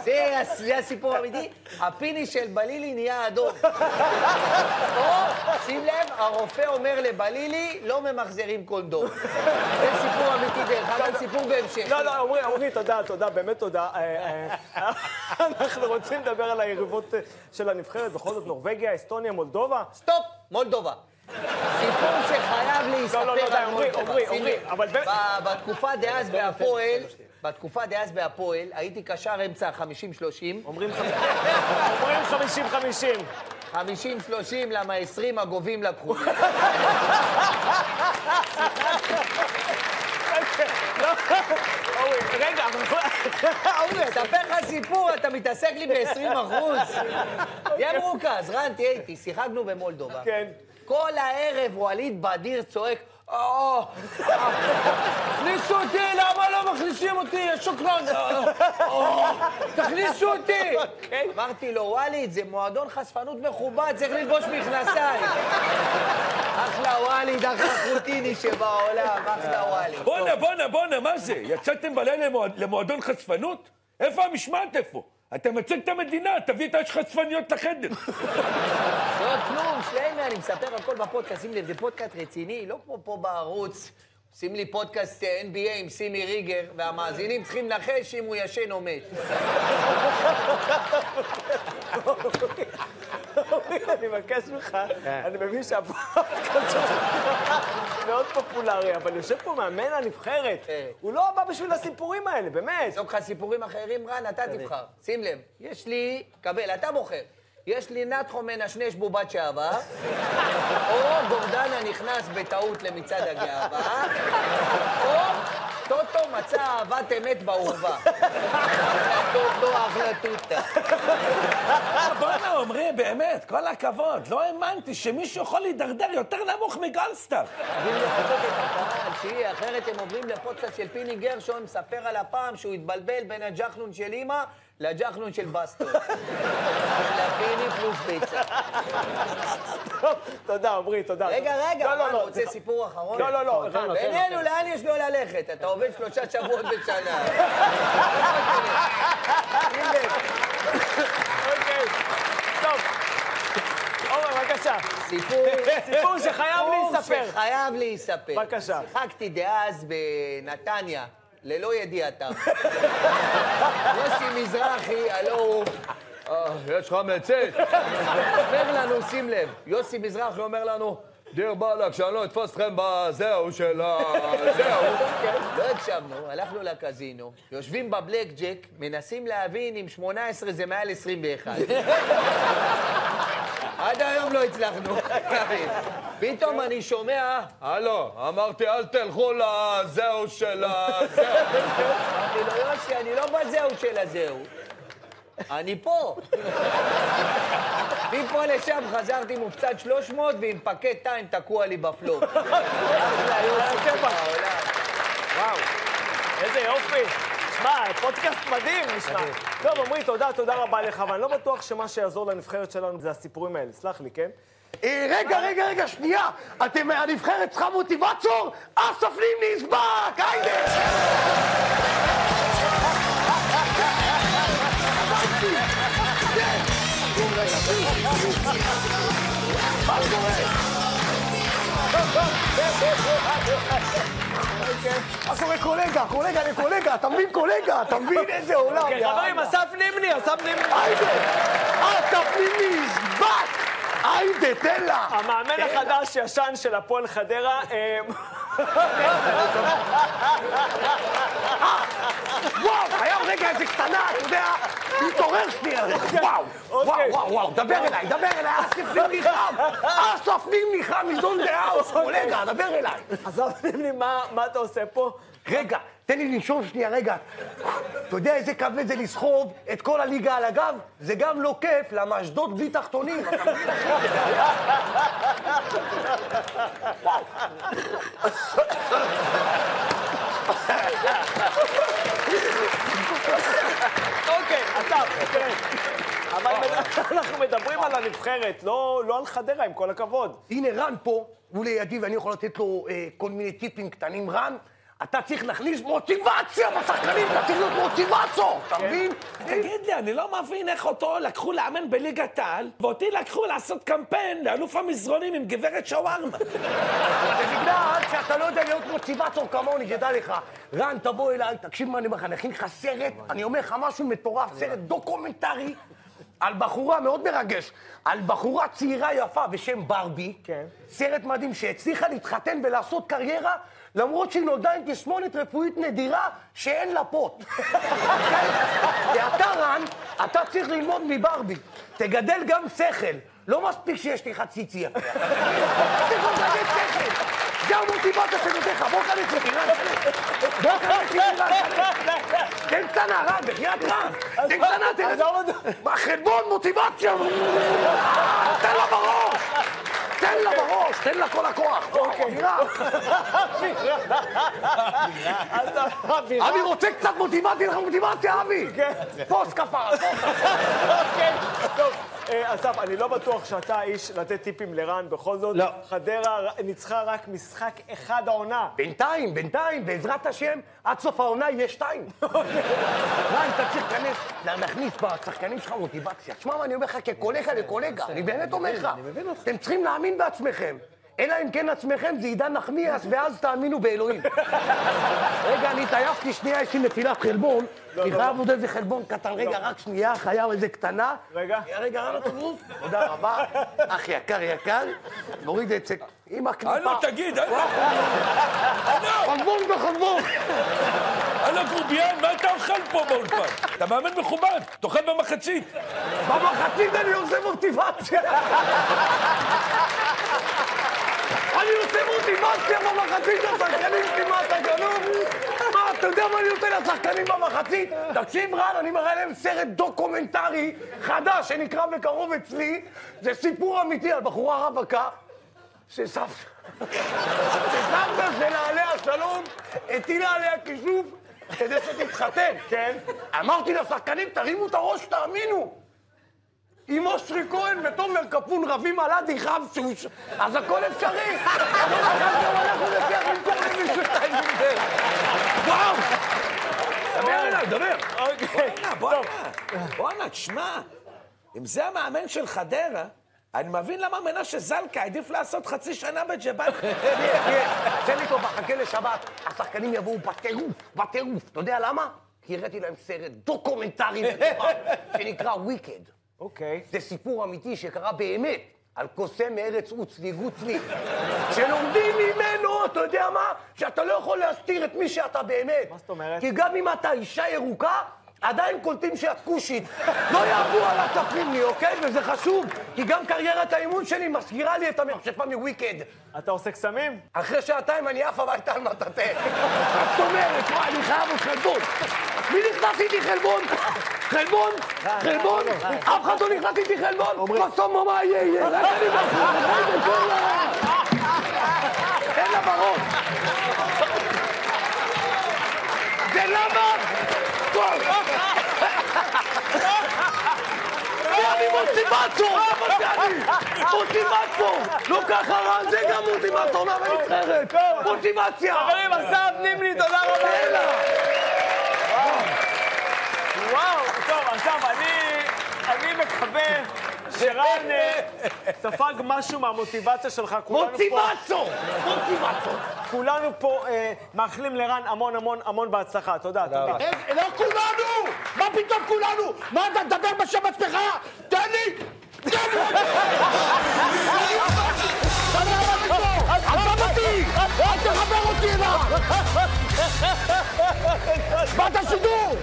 זה הסיפור האמיתי, הפיני של בלילי נהיה אדום. או, שים לב, הרופא אומר לבלילי, לא ממחזרים קונדום. זה סיפור אמיתי דרך אגב, סיפור בהמשך. לא, עומרי, תודה, באמת תודה. אנחנו רוצים לדבר על היריבות של הנבחרת, בכל זאת נורווגיה, אסטוניה, מולדובה. סטופ, מולדובה. סיפור שחייב להיספר על מולדובה. עומרי, אבל... בתקופה דאז בהפועל, הייתי קשר אמצע 50-30. אומרים 50-50. 50-30, למה 20 הגובים לקחו. רגע, אורי, ספר לך סיפור, אתה מתעסק לי ב-20%. תהיה מרוכז, רן, תהיה איתי, שיחקנו במולדובה. כן. כל הערב ווליד בדיר צועק, תכניסו אותי, למה לא מכניסים אותי? שוקרן. תכניסו אותי. אמרתי לו, ווליד, זה מועדון חשפנות מכובד, צריך ללבוש מכנסיים. אחלה ווליד, אחלה חוטיני שבעולם, אחלה ווליד. בונה, מה זה? יצאתם בלילה למועדון חשפנות? איפה המשמעת איפה? אתה מציג את המדינה, תביא את החשפניות לחדר. לא, כלום, שלמה, אני מספר הכל בפודקאסט, שים לב, זה פודקאסט רציני, לא כמו פה בערוץ. שים לי פודקאסט NBA עם סימי ריגר, והמאזינים צריכים לנחש אם הוא ישן או מת. אני מבקש ממך, אני מבין שהפודקאסט שלך מאוד פופולרי, אבל יושב פה מאמן הנבחרת. הוא לא בא בשביל הסיפורים האלה, באמת. יש לך סיפורים אחרים, רן, אתה תבחר. שים לב, יש לי, קבל, אתה בוחר. יש לי נתחו מנשנש בובת שעבר, או גורדנה נכנס בטעות למצעד הגאווה, או טוטו מצא אהבת אמת בעורבה. טוטו החלטותה. בוא'נה, עומרי, באמת, כל הכבוד. לא האמנתי שמישהו יכול להידרדר יותר נמוך מגולדסטאר. חייבים לחכות את הקהל, שהיא, אחרת הם עוברים לפודקאסט של פיני גרשון, מספר על הפעם שהוא התבלבל בין הג'חנון של אמא לג'חנון של בסטו. לפיני פלוס ביצה. תודה, עמרי, תודה. רגע, רן, רוצה סיפור אחרון? לא. בינינו, לאן יש לו ללכת? אתה עובד 3 שבועות בשנה. אוקיי, טוב. עומר, בבקשה. סיפור שחייב להיספר. בבקשה. שיחקתי דאז בנתניה, ללא ידיעתם. יוסי מזרחי, הלו יש לך מצאת? אומר לנו, שים לב, יוסי מזרחי אומר לנו, דיר בלק, שאני לא אתפוס אתכם בזהו של הזהו. לא הקשבנו, הלכנו לקזינו, יושבים בבלק ג'ק, מנסים להבין אם 18 זה מעל 21. עד היום לא הצלחנו. פתאום אני שומע, הלו, אמרתי אל תלכו לזהו של הזהו. אמרתי לו, יוסי, אני לא בזהו של הזהו. אני פה. מפה לשם חזרתי מופצד 300 ועם פקט טיים תקוע לי בפלופ. וואו, איזה יופי. שמע, פודקאסט מדהים נשמע. טוב, עמרי, תודה רבה לך, אבל אני לא בטוח שמה שיעזור לנבחרת שלנו זה הסיפורים האלה. סלח לי, כן? רגע, שנייה. הנבחרת צריכה מוטיבצור? אסף נימני יסבק, היידה! מה קורה קולגה, אתה מבין קולגה, אתה מבין איזה עולם. חברים, אסף נימני. היידה, אסף נימני יסבק! היידה, תן לה! המאמן החדש ישן של הפועל חדרה. וואו, היה רגע איזה קטנה, אתה יודע, להתעורר שנייה. וואו, דבר אליי, אסף נימני חם מזון דהאוס, קולגה, דבר אליי. אסף נימני, מה אתה עושה פה? רגע, תן לי לנשום שנייה, רגע. אתה יודע איזה כבד זה לסחוב את כל הליגה על הגב? זה גם לא כיף, למה אשדוד בלי תחתונים. אוקיי, אסף, תראה. אבל אנחנו מדברים על הנבחרת, לא על חדרה, עם כל הכבוד. הנה, רן פה, הוא לידי ואני יכול לתת לו כל מיני טיפים קטנים. רן, אתה צריך להכניס מוטיבציה בשחקנים, אתה צריך להיות מוטיבצור, אתה מבין? תגיד לי, אני לא מבין איך אותו לקחו לאמן בליגת העל, ואותי לקחו לעשות קמפיין לאלוף המזרונים עם גברת שווארמה. זה בגלל שאתה לא יודע להיות מוטיבצור כמוני, תדע לך. רן, תבוא אליי, תקשיב מה אני אומר לך, אני אכין לך סרט, אני אומר לך משהו מטורף, סרט דוקומנטרי, על בחורה מאוד מרגש, על בחורה צעירה יפה בשם ברבי, סרט מדהים שהצליחה להתחתן ולעשות קריירה, למרות שהיא נולדה עם תסמונת רפואית נדירה שאין לה פוט. ואתה, רן, אתה צריך ללמוד מברבי. תגדל גם שכל. לא מספיק שיש לי חציצי יפה. אתה צריך לגדל שכל. זה המוטיבציה שנותיך. בוא כנס לחירן. תן קטנה, רן, בחיית רן. תן קטנה, תן... בחלבון מוטיבציה. תן לה בראש. תן לה כל הכוח. אווירה. אבי רוצה קצת מוטיבציה, אבי. פוס כפרה. אוקיי, טוב. אסף, אני לא בטוח שאתה האיש לתת טיפים לרן, בכל זאת. לא. חדרה ניצחה רק משחק אחד העונה. בינתיים, בעזרת השם, עד סוף העונה יהיה 2. רן, אתה צריך להכניס בשחקנים שלך מוטיבציה. תשמע מה אני אומר לך כקולגה לקולגה, אני באמת אומר לך. אתם צריכים להאמין בעצמכם. אלא אם כן עצמכם זה עידן נחמיאס, ואז תאמינו באלוהים. רגע, אני התעייפתי שנייה, יש לי נפילת חלבון. אני חייב עוד איזה חלבון קטן. רגע, רק שנייה, חייב איזה קטנה. רגע, רן הטובות. תודה רבה. אח יקר. נוריד את זה עם הקליפה. הלו, תגיד, חלבון בחלבון. הלו, גרוביאן, מה אתה אוכל פה באולפן? אתה מאמן מכובד, תאכל במחצית. במחצית אני עושה מוטיבציה. אני עושה מוטיבציה במחצית לשחקנים שלי, מה אתה גנוב? מה, אתה יודע מה אני עושה לשחקנים במחצית? תקשיב רן, אני מראה להם סרט דוקומנטרי חדש שנקרא בקרוב אצלי. זה סיפור אמיתי על בחורה רווקה שסבתא של עליה שלום הטילה עליה כישוף כדי שתתחתן. כן. אמרתי לשחקנים, תרימו את הראש, תאמינו. עם אושרי כהן ותומר כפון רבים על עדי חבשוש, אז הכל אפשרי. אבל אנחנו נצליח למכור למישהו את האינטר. וואו! דבר אליי, דבר. בואנה, תשמע, אם זה המאמן של חדרה, אני מבין למה מנשה זלקה עדיף לעשות חצי שנה בג'באט. תן לי טוב, חכה לשבת, השחקנים יבואו בטירוף. אתה יודע למה? כי הראיתי להם סרט דוקומנטרי שנקרא וויקד. אוקיי. זה סיפור אמיתי שקרה באמת על קוסם מארץ אוצלי גוצלי. שלומדים ממנו, אתה יודע מה? שאתה לא יכול להסתיר את מי שאתה באמת. מה זאת אומרת? כי גם אם אתה אישה ירוקה, עדיין קולטים שאת כושית. לא יעברו על הספרים לי, אוקיי? וזה חשוב, כי גם קריירת האימון שלי מזכירה לי את המכשפה מוויקד. אתה עושה קסמים? אחרי שעתיים אני עף הביתה על מטאטה. זאת אומרת, מה, אני חייב עוד חלבון. מי נכנס איתי חלבון? חלבון? חלבון? אף אחד לא נכנס איתי חלבון? בסוף מה יהיה? רק אני בחור. אין לה בראש. זה למה? אני מוטיבטור! מוטיבטור! לא ככה רן, זה גם מוטיבטור מהנבחרת! מוטיבציה! חברים, אסף נימני, תודה רבה! וואו, טוב, אסף, אני מקווה שרן ספג משהו מהמוטיבציה שלך. מוטיבצור! כולנו פה מאחלים לרן המון בהצלחה. תודה. לא כולנו! מה פתאום כולנו? מה אתה מדבר בשם עצמך? תן לי! עזוב אותי! אל תחבר אותי אליו! באת שידור!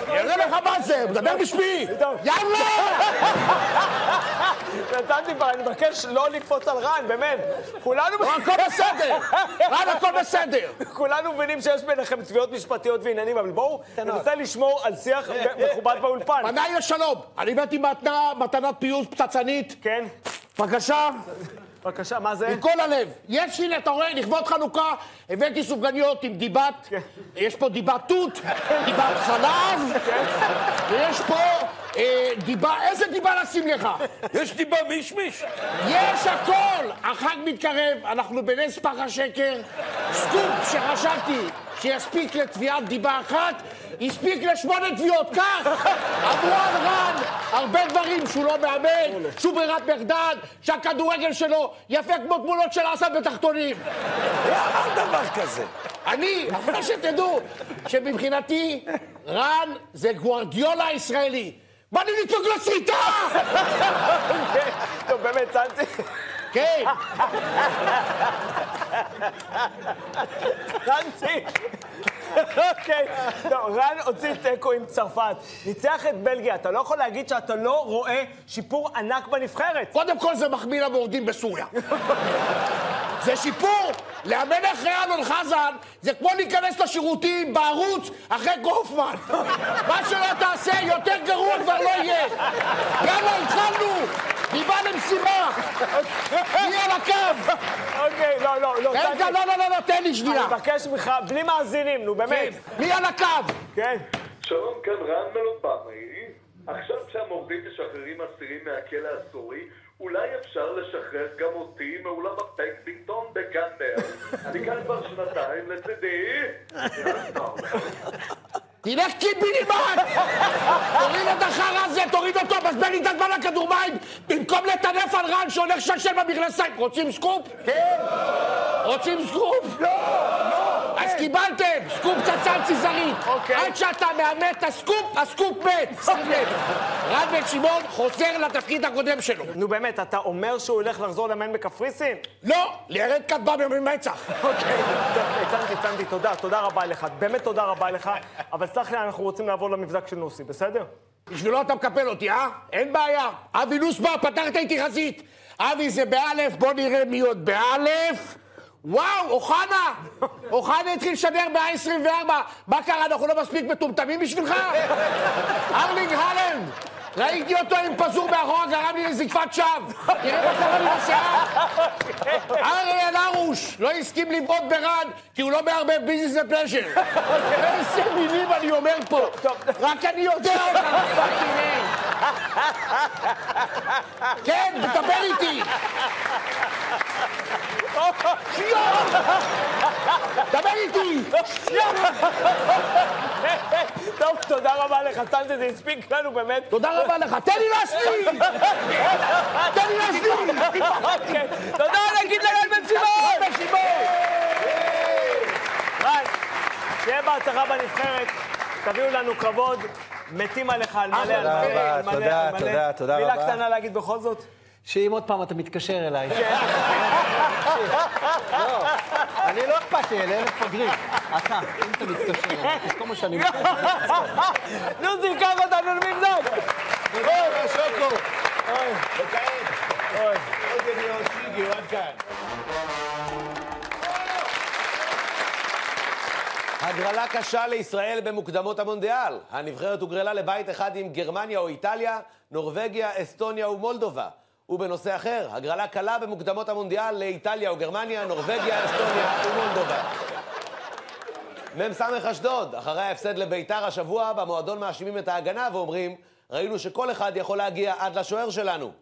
יראה לך מה זה, הוא מדבר בשמי! יאללה! נתתי בה, אני מבקש לא לקפוץ על רן, באמת. כולנו... הכל בסדר! רן, הכל בסדר! כולנו מבינים שיש ביניכם תביעות משפטיות ועניינים, אבל בואו ננסה לשמור על שיח מכובד באולפן. פניי לשלום! אני הבאתי מתנת פיוס פצצנית. כן. בבקשה. בבקשה, מה זה? מכל הלב. יש, הנה, אתה רואה, לכבוד חנוכה, הבאתי סופגניות עם דיבת, יש פה דיבת תות, דיבת חלב, ויש פה דיבה, איזה דיבה נשים לך? יש דיבה מישמיש? יש הכל! החג מתקרב, אנחנו בנס פח השקר, סקופ שחשבתי שיספיק לתביעת דיבה אחת, הספיק ל8 תביעות, כך! אמרו על רן הרבה דברים, שהוא לא מאמן, שהוא ברירת מחדל, שהכדורגל שלו יפה כמו תמונות של אסד בתחתונים. אמר דבר כזה. אני, אחרי שתדעו שמבחינתי רן זה גוארדיולה הישראלי. בא לי לדפוק לו שריטה! טוב, באמת, צנצי. כן. צנצי. אוקיי. טוב, רן הוציא תיקו עם צרפת. ניצח את בלגיה. אתה לא יכול להגיד שאתה לא רואה שיפור ענק בנבחרת. קודם כל זה מחמיא למורדים בסוריה. זה שיפור. לאמן אחרי אלון חזן זה כמו להיכנס לשירותים בערוץ אחרי גופמן. מה שלא תעשה, יותר גרוע כבר לא יהיה. יאללה, התחלנו. דיבה למשימה. מי על הקו? אוקיי, לא. רגע, לא, תן לי שנייה. אני מבקש ממך, בלי מאזינים, נו באמת. מי על הקו? כן. שלום, כאן רן מלובמי. עכשיו כשהמורדים משחררים אסירים מהכלא הסורי, אולי אפשר לשחרר גם אותי מאולם הפקסינגטון בגנדר. אני כאן כבר שנתיים לצידי. תלך קיבינימט! תוריד את החרא הזה, תוריד אותו, בזבן לי את הזמן לכדור מים במקום במקום לטנף על רן שהולך לשלשל במכנסיים. רוצים סקופ? כן. רוצים סקופ? לא. אז קיבלתם, סקופ צצן ציזרית. עד שאתה מאמת את הסקופ, הסקופ מת. שים לב. רן בן שמעון חוזר לתפקיד הקודם שלו. נו באמת, אתה אומר שהוא הולך לחזור לאמן בקפריסין? לא, לירד כתבה במצח. אוקיי, צנתי, תודה רבה לך. באמת תודה רבה לך. אבל סלח לי, אנחנו רוצים לעבור למבזק של נוסי, בסדר? בשבילו אתה מקפל אותי, אה? אין בעיה. אבי נוסבא, פתרת איתי חזית. אבי זה באלף, בוא נראה מי עוד באלף. וואו, אוחנה! אוחנה התחיל לשדר ב-24. מה קרה, אנחנו לא מספיק מטומטמים בשבילך? ארלינג הלנד! ראיתי אותו עם פזור מאחורה, גרם לי לזקפת שווא. תראה מה קרה לי בשיער. אריאל הרוש לא הסכים לבעוט ברן, כי הוא לא מערבב ביזנס ופלז'ר. איזה מילים אני אומר פה. רק אני יודע אותם. כן, תדבר איתי. דבר איתי. טוב, תודה רבה לך, צנתי, זה הספיק לנו באמת. תודה רבה לך, תן לי להשלים! תן לי להשלים! תודה להגיד לרן בן שמעון! רן, שיהיה בהצלחה בנבחרת, תביאו לנו כבוד, מתים עליך על מלא, על מלא. תודה רבה. מילה קטנה להגיד בכל זאת? שאם עוד פעם אתה מתקשר אליי. אני לא אכפת לי, אלה מפגרים. אתה, אם אתה מתקשר אליי, תזכור מה שאני מתקשר. נו, תיקח אותנו למבזק! אוי, שוקו! אוי, אוי. עוד ידיעות שהגיעו עד כאן. הגרלה קשה לישראל במוקדמות המונדיאל. הנבחרת הוגרלה לבית אחד עם גרמניה או איטליה, נורווגיה, אסטוניה ומולדובה. ובנושא אחר, הגרלה קלה במוקדמות המונדיאל לאיטליה או גרמניה, נורווגיה, אסטוניה ומולדובה. מ"ס אשדוד, אחרי ההפסד לביתר השבוע, במועדון מאשימים את ההגנה ואומרים, ראינו שכל אחד יכול להגיע עד לשוער שלנו.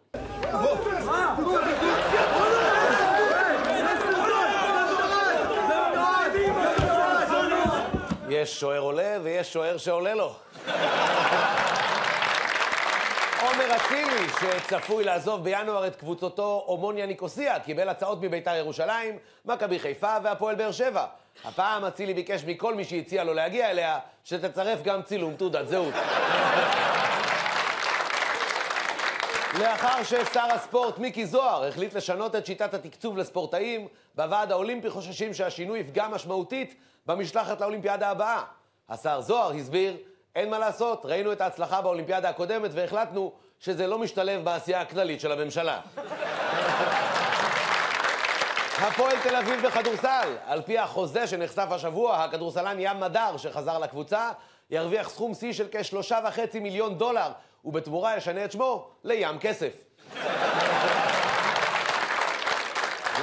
יש שוער עולה ויש שוער שעולה לו. עומר אצילי, שצפוי לעזוב בינואר את קבוצתו אומוניה ניקוסיה, קיבל הצעות מביתר ירושלים, מכבי חיפה והפועל באר שבע. הפעם אצילי ביקש מכל מי שהציע לו להגיע אליה, שתצרף גם צילום תעודת זהות. לאחר ששר הספורט מיקי זוהר החליט לשנות את שיטת התקצוב לספורטאים, בוועד האולימפי חוששים שהשינוי יפגע משמעותית במשלחת לאולימפיאדה הבאה. השר זוהר הסביר, אין מה לעשות, ראינו את ההצלחה באולימפיאדה הקודמת והחלטנו שזה לא משתלב בעשייה הכללית של הממשלה. הפועל תל אביב בכדורסל, על פי החוזה שנחשף השבוע, הכדורסלן ים מדר שחזר לקבוצה, ירוויח סכום שיא של כ$3.5 מיליון, ובתמורה ישנה את שמו לים כסף.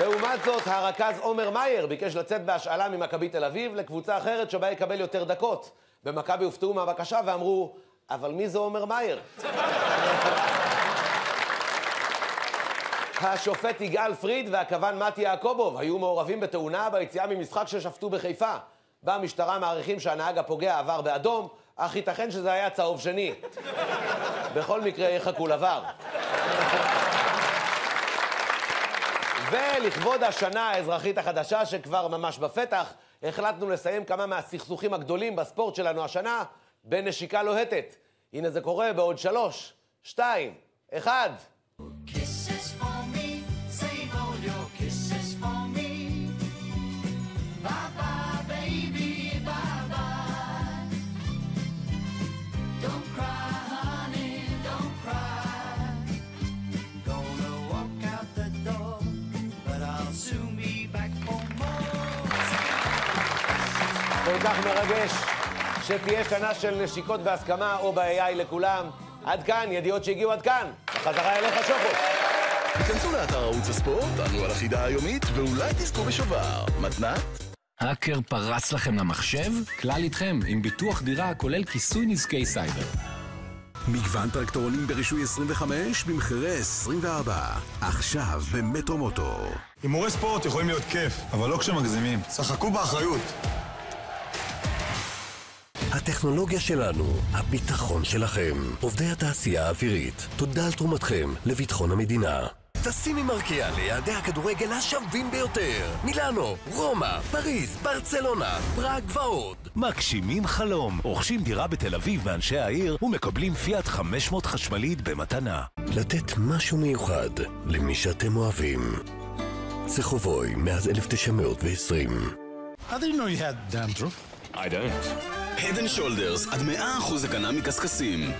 לעומת זאת, הרכז עומר מאייר ביקש לצאת בהשאלה ממכבי תל אביב לקבוצה אחרת שבה יקבל יותר דקות. במכבי הופתעו מהבקשה ואמרו, אבל מי זה עומר מאייר? השופט יגאל פריד והכוון מתי יעקובוב היו מעורבים בתאונה ביציאה ממשחק ששפטו בחיפה. במשטרה מעריכים שהנהג הפוגע עבר באדום, אך ייתכן שזה היה צהוב שני. בכל מקרה יחכו לבר. ולכבוד השנה האזרחית החדשה שכבר ממש בפתח, החלטנו לסיים כמה מהסכסוכים הגדולים בספורט שלנו השנה בנשיקה לוהטת. הנה זה קורה בעוד 3, 2, 1. כל כך מרגש שתהיה שנה של נשיקות בהסכמה או ב-AI לכולם. עד כאן, ידיעות שהגיעו עד כאן. בחזרה אליך שוקו. תיכנסו לאתר ערוץ הספורט, תענו על החידה היומית ואולי תזכו בשובר. מתנת? האקר פרץ לכם למחשב? כלל איתכם עם ביטוח דירה הכולל כיסוי נזקי סייבר. מגוון טרקטורונים ברישוי 25 במחירי 24. עכשיו במטרו מוטו. הימורי ספורט יכולים להיות כיף, אבל לא כשמגזימים. שחקו באחריות. הטכנולוגיה שלנו, הביטחון שלכם. עובדי התעשייה האווירית, תודה על תרומתכם לביטחון המדינה. טסים עם ארקיע ליעדי הכדורגל השווים ביותר. מילאנו, רומא, פריז, ברצלונה, פראג ועוד. מגשימים חלום. רוכשים דירה בתל אביב מאנשי העיר ומקבלים פיאט 500 חשמלית במתנה. לתת משהו מיוחד למי שאתם אוהבים. סחובוי מאז 1920. How did you know you had dandruff? I don't. Head and Shoulders, עד 100% הגנה מקסקסים.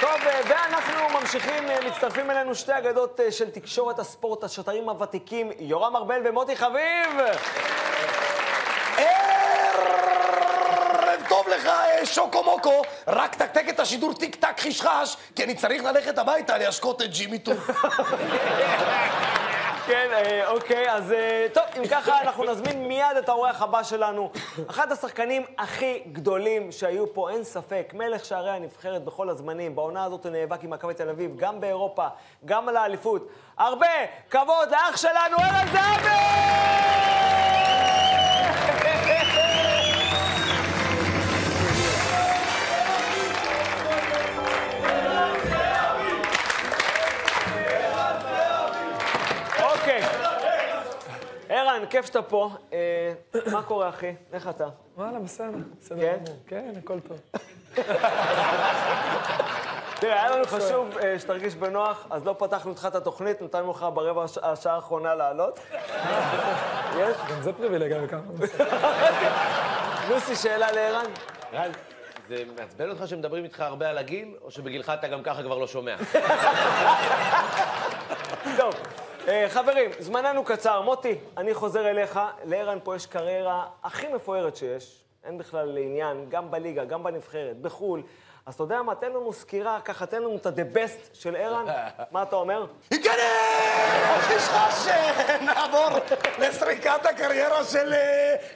טוב, ואנחנו ממשיכים, מצטרפים אלינו שתי אגדות של תקשורת הספורט, השטרים הוותיקים, יורם ארבל ומוטי חביב. ערב טוב לך, שוקו מוקו, רק תקתק את השידור טיק טק חישחש, כי אני צריך ללכת הביתה להשקות את ג'ימי טוב. כן, אוקיי, אז טוב, אם ככה אנחנו נזמין מיד את האורח הבא שלנו. אחד השחקנים הכי גדולים שהיו פה, אין ספק, מלך שערי הנבחרת בכל הזמנים. בעונה הזאת הוא נאבק עם מכבי תל אביב, גם באירופה, גם על האליפות. הרבה כבוד לאח שלנו, ערן זהבי! ערן, כיף שאתה פה. מה קורה, אחי? איך אתה? וואלה, בסדר. כן? כן, הכל טוב. תראה, היה לנו חשוב שתרגיש בנוח, אז לא פתחנו איתך את התוכנית, נתנו לך ברבע השעה האחרונה לעלות. יש? גם זה פריבילגיה וכמה. לוסי, שאלה לערן? ערן, זה מעצבן אותך שמדברים איתך הרבה על הגיל, או שבגילך אתה גם ככה כבר לא שומע? טוב. חברים, זמננו קצר. מוטי, אני חוזר אליך. לערן פה יש קריירה הכי מפוארת שיש. אין בכלל עניין, גם בליגה, גם בנבחרת, בחול. אז אתה יודע מה, תן לנו סקירה, ככה תן לנו את ה-the best של ערן. מה אתה אומר? ייכנס! חשחש, נעבור לסריקת הקריירה של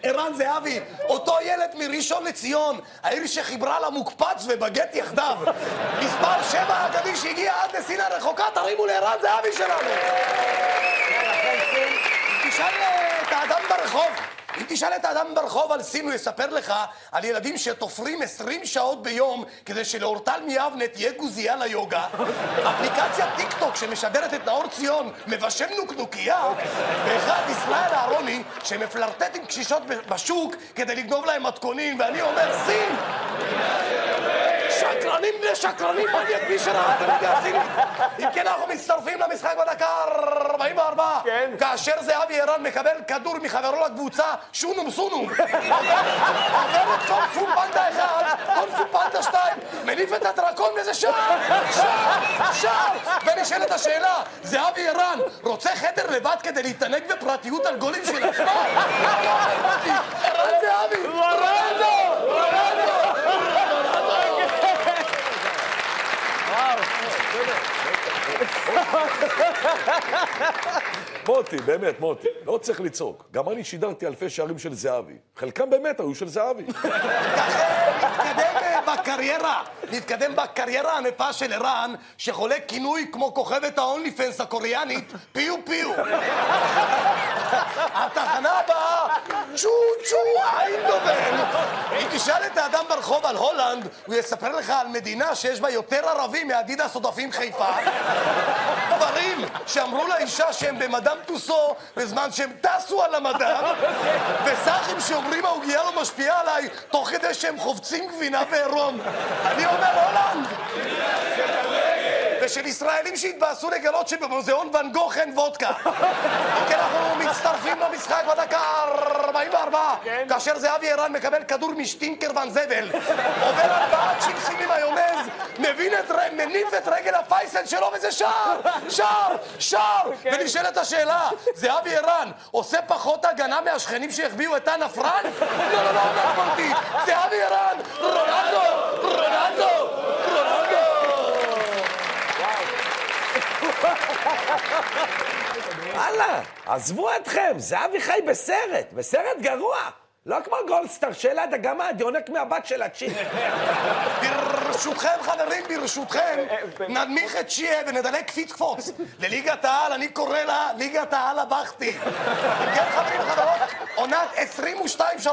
ערן זהבי. אותו ילד מראשון לציון, העיר שחיברה למוקפץ ובגט יחדיו. מספר 7 האגדי שהגיע עד לסין הרחוקה, תרימו לערן זהבי שלנו. תשאל את האדם ברחוב. אם תשאל את האדם ברחוב על סין, הוא יספר לך על ילדים שתופרים 20 שעות ביום כדי שלאורטל מיבנה תהיה גוזייה ליוגה. אפליקציית טיק-טוק שמשדרת את נאור ציון מבשל נוקנוקיה, ואחד ישראל אהרוני שמפלרטט עם קשישות בשוק כדי לגנוב להם מתכונים, ואני אומר, סין! שקרנים בני שקרנים, מה אני אקביש שלה? אם כן, אנחנו מצטרפים למשחק בדקה 44. כאשר זהבי ערן מקבל כדור מחברו לקבוצה, שונום סונום. עוברת קונפו פנדה 1, קונפו פנדה 2, מניף את הדרקון וזה שער! ונשאלת השאלה, זהבי ערן רוצה חדר לבד כדי להתענג בפרטיות על גולים של עצמו? ערן זהבי! רונלדו! מוטי, באמת, מוטי, לא צריך לצעוק. גם אני שידרתי אלפי שערים של זהבי. חלקם באמת היו של זהבי. נתקדם בקריירה הענפה של ערן, שחולק כינוי כמו כוכבת ההונלי פנס הקוריאנית, פיו פיו. התחנה הבאה, צ'ו צ'ו איינדובן. אם תשאל את האדם ברחוב על הולנד, הוא יספר לך על מדינה שיש בה יותר ערבים מאדידס עודפים חיפה. דברים שאמרו לאישה שהם במדאם טוסו בזמן שהם טסו על המדאם, וסחים שאומרים העוגיה לא משפיעה עליי תוך כדי שהם חובצים גבינה בעירום. אני אומר הולנד! ושל ישראלים שהתבאסו לגלות שבמוזיאון ואן גוך אין וודקה. כי אנחנו מצטרפים למשחק בדקה 44, כאשר זהבי ערן מקבל כדור משטינקר ואן זבל, עובר 4 צ'יפסים עם היונז, מניף את רגל הפייסל שלו וזה שער! ונשאלת השאלה, זהבי ערן עושה פחות הגנה מהשכנים שהחביאו את אנה פרנק? לא, אמרתי, זהבי ערן, רונלדו! הלאה, עזבו אתכם, זהבי חי בסרט גרוע. לא כמו גולדסטאר, שאלה דגמה, יונק מהבת של הצ'י. ברשותכם, חברים, ננמיך את צ'יה ונדלק קפיץ קפוץ. לליגת העל, אני קורא לה ליגת העל הבכתי. כן, חברים וחברות, עונת 22-3,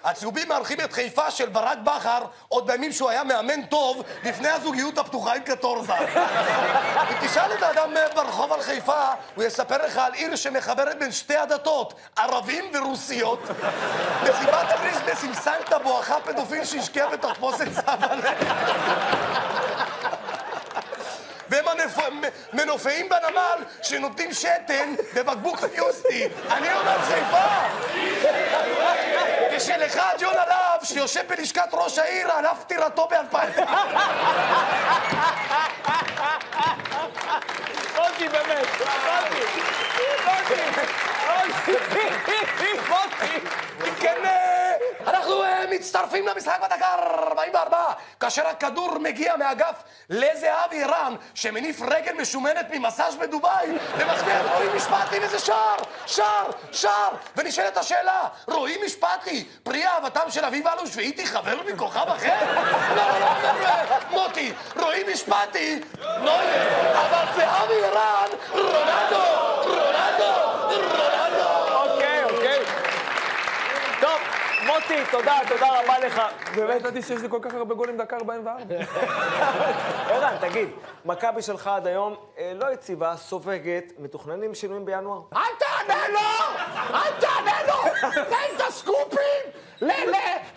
הצהובים מארחים את חיפה של ברק בכר, עוד בימים שהוא היה מאמן טוב, לפני הזוגיות הפתוחה עם קטורזה. אם תשאל את האדם ברחוב על חיפה, הוא יספר לך על עיר שמחברת בין שתי הדתות, ערבים ורוסיות. מסיבת הקריסמס עם סנטה בואכה פדופיל שהשקיע בתחפושת סבא. והם מנופאים בנמל שנותנים שתן בבקבוק פיוסטי. אני אומר חיפה! כשלך ג'ון עליו שיושב בלשכת ראש העיר על אף טירתו ב-2000. מוטי, באמת, מוטי. כן, אנחנו מצטרפים למשחק בדקה 44, כאשר הכדור מגיע מאגף לזהבי רן, שמניף רגל משומנת ממסאז' בדובאי, ומשמיע את רועי משפטי, וזה שער, ונשאלת השאלה, רועי משפטי, פרי אהבתם של אביב אלוש ואיתי חבר מכוכב אחר? לא, מוטי, רועי משפטי, נויר, אבל זהבי רן, רונלדו. אוקיי. טוב, מוטי, תודה רבה לך. באמת ידעתי שיש לי כל כך הרבה גולים דקה 44. ערן, תגיד, מכבי שלך עד היום לא יציבה, סופגת, מתוכננים שינויים בינואר? אל תענה לו! תן את הסקופים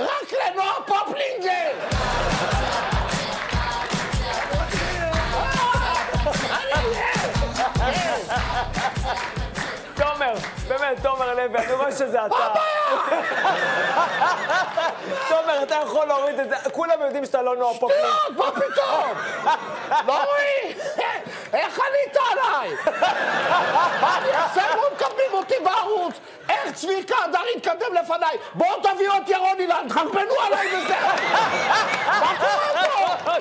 רק לנועה פופלינגר! תומר לוי, אני רואה שזה אתה. תומר, אתה יכול להוריד את זה, כולם יודעים שאתה לא נועה פופלינגר. מה פתאום? לא רואים? איך עלית עליי? אני אעשה, לא מקבלים אותי בערוץ. איך צביקה הדר התקדם לפניי? בואו תביאו את ירון אילן, תחרפנו עליי וזה. מה קורה פה?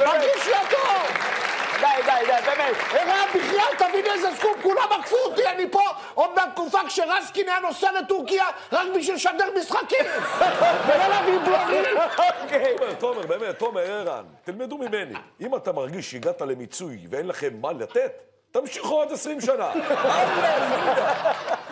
מרגיש לי טוב. די, באמת. ערן, בכלל, תבין איזה סקופ, כולם עקפו אותי, אני פה עוד מהתקופה כשרסקין היה נוסע לטורקיה רק בשביל לשדר משחקים. ולא להביא בלוגים. תומר, באמת, ערן, תלמדו ממני. אם אתה מרגיש שהגעת למיצוי ואין לכם מה לתת, תמשיכו עוד 20 שנה.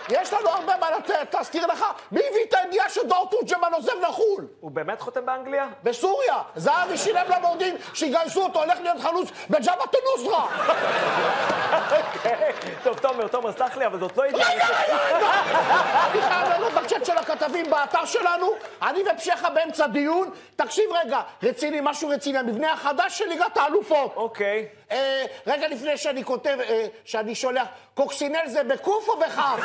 יש לנו הרבה מה לתת, תזכיר לך, מי הביא את הידיעה שדור תורג'מן עוזב לחו"ל? הוא באמת חותם באנגליה? בסוריה. זהבי שילם למורדים שיגייסו אותו, הולך להיות חלוץ בג'בהת א-נוסרה. טוב, תומר, סלח לי, אבל זאת לא ידיעה. רגע. אני חייב לעלות בצ'אט של הכתבים באתר שלנו, אני ופשחה באמצע דיון. תקשיב רגע, משהו רציני, המבנה החדש של ליגת האלופות. אוקיי. רגע לפני שאני כותב, שאני שולח, קוקסינל זה בקוף או בכף?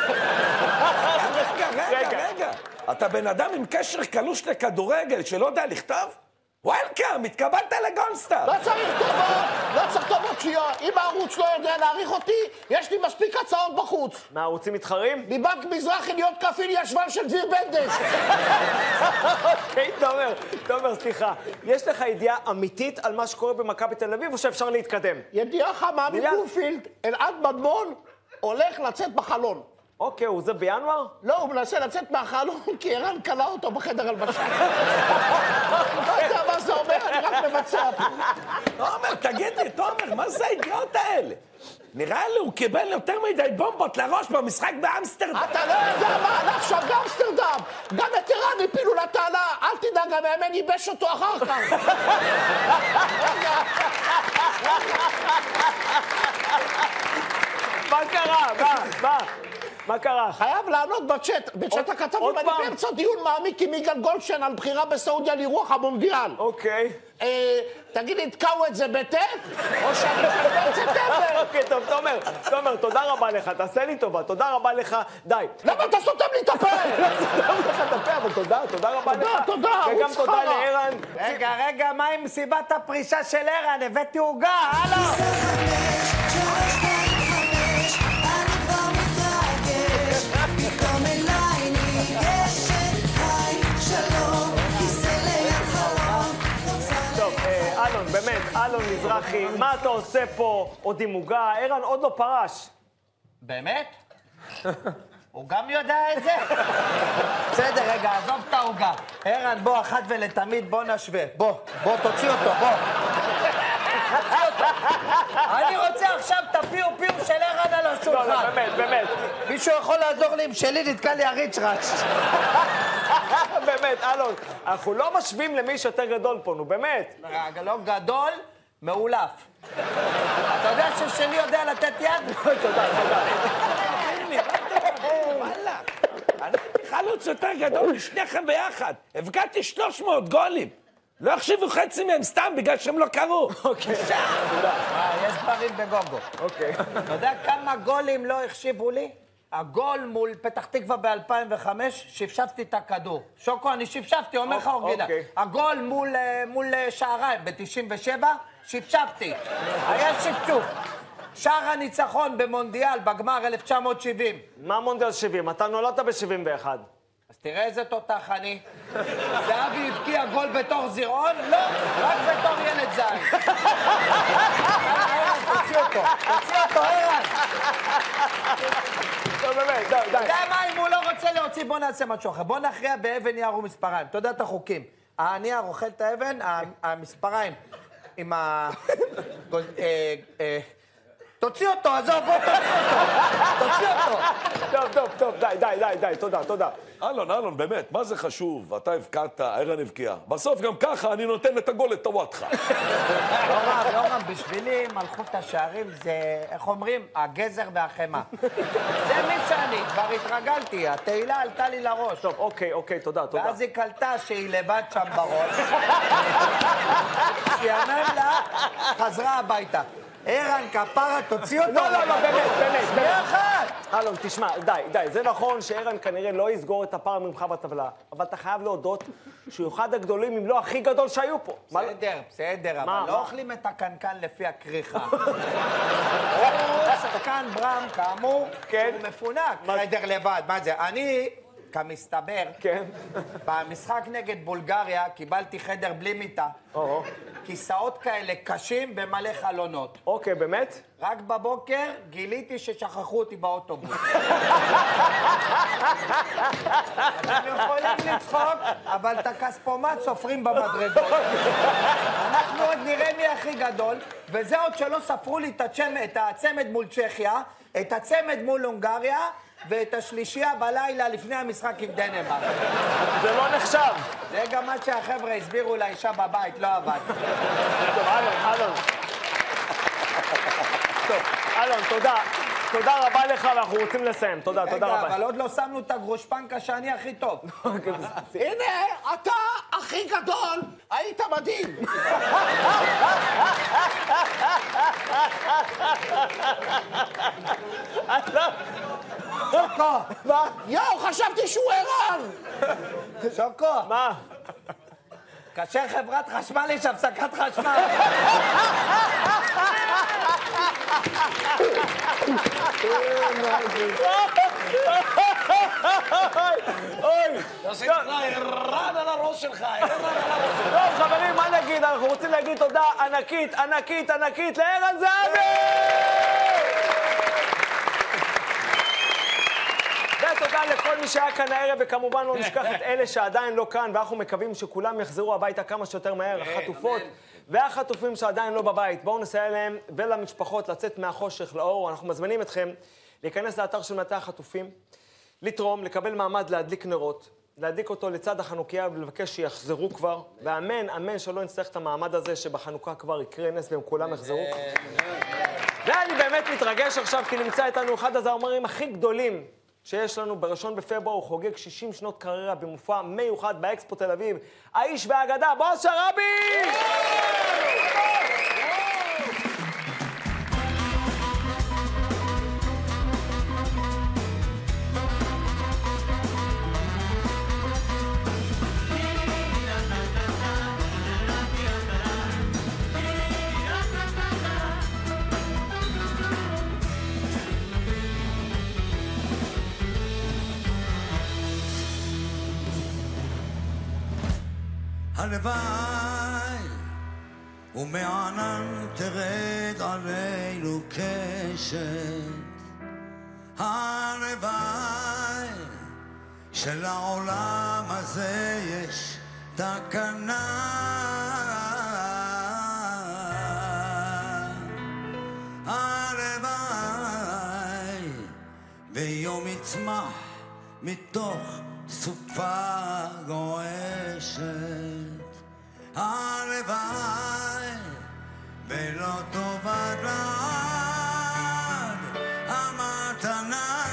רגע. אתה בן אדם עם קשר קלוש לכדורגל שלא יודע לכתוב? וולקאם, התקבלת לגולדסטאר. לא צריך טובות שיהיה. אם הערוץ לא יודע להעריך אותי, יש לי מספיק הצעות בחוץ. מהערוצים מתחרים? מבנק מזרחי להיות כפיל ישבן של דביר בנדש. אוקיי, תומר, סליחה. יש לך ידיעה אמיתית על מה שקורה במכבי תל אביב, או שאפשר להתקדם? ידיעה חמה מבלומפילד, אלעד מדמון הולך לצאת בחלון. אוקיי, הוא זה בינואר? לא, הוא מנסה לצאת מהחלון כי ערן קלה אותו בחדר הלבשה. לא יודע מה זה אומר, אני רק מבצע פה. תומר, תגיד לי, מה זה הידיעות האלה? נראה לי הוא קיבל יותר מדי בומבות לראש במשחק באמסטרדם. אתה לא יודע מה הלך שם באמסטרדם. גם את ערן הפילו לתעלה. אל תדאג, המאמן ייבש אותו אחר כך. מה קרה? מה קרה? חייב לענות בצ'אט הכתבים. אני באמצע דיון מעמיק עם יגאל גולדשטיין על בחירה בסעודיה לאירוח המונדיאל. אוקיי. תגיד לי, תקעו את זה בט' או שאני מקבל את זה טבל? אוקיי, טוב, תומר, תודה רבה לך, תעשה לי טובה, תודה רבה לך, די. למה אתה סותם לי את הפה? סותם לך את הפה, אבל תודה רבה לך. תודה, וגם תודה לערן. רגע, מה עם סיבת הפרישה של ערן? הבאתי עוגה, הלו! אלון מזרחי, מה אתה עושה פה? עוד עם עוגה? ערן עוד לא פרש. באמת? הוא גם יודע את זה? בסדר, רגע, עזוב את העוגה. ערן, בוא, אחת ולתמיד, בוא נשווה. בוא, תוציא אותו, בוא. אני רוצה עכשיו את הפיו של ערן על השולחן. לא, באמת, באמת. מישהו יכול לעזור לי עם שלי, נתקע לי הריצ'רץ'. באמת, אלון, אנחנו לא משווים למי שיותר גדול פה, נו, באמת. לא גדול, מאולף. אתה יודע ששלי יודע לתת יד? תודה. וואלה, אני חלוץ יותר גדול משניכם ביחד. הבקעתי 300 גולים. לא החשיבו חצי מהם סתם בגלל שהם לא קראו. אוקיי. יש דברים בגוגו. אוקיי. אתה יודע כמה גולים לא החשיבו לי? הגול מול פתח תקווה ב-2005, שפשפתי את הכדור. שוקו, אני שפשפתי, אומר לך אורגינל. הגול מול שעריים ב-97, שפשפתי. היה שפשוף. שער הניצחון במונדיאל, בגמר 1970. מה מונדיאל 70? אתה נולדת ב-71. אז תראה איזה תותח אני. זהבי הבקיע גול בתור זירעון? לא, רק בתור ילד זין. תוציא אותו, ערן. לא, באמת, די. אתה יודע מה, אם הוא לא רוצה להוציא, בוא נעשה משהו אחר. בוא נכריע באבן יער ומספריים. אתה יודע את החוקים. הנייר אוכל את האבן, המספריים עם ה... תוציא אותו, עזוב, בוא תוציא אותו. טוב, די, תודה. אלון, באמת, מה זה חשוב? אתה הבקעת, ערן הבקיע. בסוף גם ככה אני נותן את הגול לטוואטחה. לא רב, בשבילי מלכות השערים זה, איך אומרים, הגזר והחמה. זה מי שאני, כבר התרגלתי, התהילה עלתה לי לראש. טוב, אוקיי, תודה. ואז היא קלטה שהיא לבד שם בראש. שיאמר לה, חזרה הביתה. ערן, כפרה, תוציא אותו. לא, באמת. שנייה אחת. אלון, תשמע, די. זה נכון שערן כנראה לא יסגור את הפער ממך בטבלה, אבל אתה חייב להודות שהוא אחד הגדולים, אם לא הכי גדול שהיו פה. בסדר, אבל לא אוכלים את הקנקן לפי הקריחה. הוא שחקן ברם, כאמור, הוא מפונק. חדר לבד, מה זה? אני... כמסתבר, במשחק נגד בולגריה קיבלתי חדר בלי מיטה. כיסאות כאלה קשים במלא חלונות. אוקיי, באמת? רק בבוקר גיליתי ששכחו אותי באוטובוס. אתם יכולים לצחוק, אבל את הכספומט סופרים במדרגות. אנחנו עוד נראה מי הכי גדול, וזה עוד שלא ספרו לי את הצמד מול צ'כיה, את הצמד מול הונגריה, ואת השלישייה בלילה לפני המשחק עם דנמרק. זה לא נחשב. זה גם מה שהחבר'ה הסבירו לאישה בבית, לא עבד. טוב, אלון, תודה רבה לך, ואנחנו רוצים לסיים. תודה רבה. רגע, אבל עוד לא שמנו את הגרושפנקה שאני הכי טוב. הנה, אתה הכי גדול, היית מדהים. שוקו! מה? יואו, חשבתי שהוא ערן! שוקו! מה? כאשר חברת חשמל יש הפסקת חשמל. אוי! זה שנקרא ערן על הראש שלך, טוב, חברים, מה נגיד? אנחנו רוצים להגיד תודה ענקית לערן זהבי! ותודה לכל מי שהיה כאן הערב, וכמובן לא נשכח את אלה שעדיין לא כאן, ואנחנו מקווים שכולם יחזרו הביתה כמה שיותר מהר, החטופות והחטופים שעדיין לא בבית. בואו נסייע להם ולמשפחות לצאת מהחושך לאור. אנחנו מזמינים אתכם להיכנס לאתר של מטה החטופים, לתרום, לקבל מעמד להדליק נרות, להדליק אותו לצד החנוכיה ולבקש שיחזרו כבר, ואמן שלא נצטרך את המעמד הזה שבחנוכה כבר יקרה נס והם כולם יחזרו. ואני באמת מתרגש עכשיו כי נמצא איתנו אחד הזמרים הכי גדולים שיש לנו. בראשון בפברואר הוא חוגג 60 שנות קריירה במופע מיוחד באקספו תל אביב. האיש והאגדה, בועז שרעבי! הלוואי ומענן תרד עלינו קשת, הלוואי שלעולם הזה יש תקנה, תצמח מתוך סופה גועשת. הלוואי ולא טובת לעד המתנה.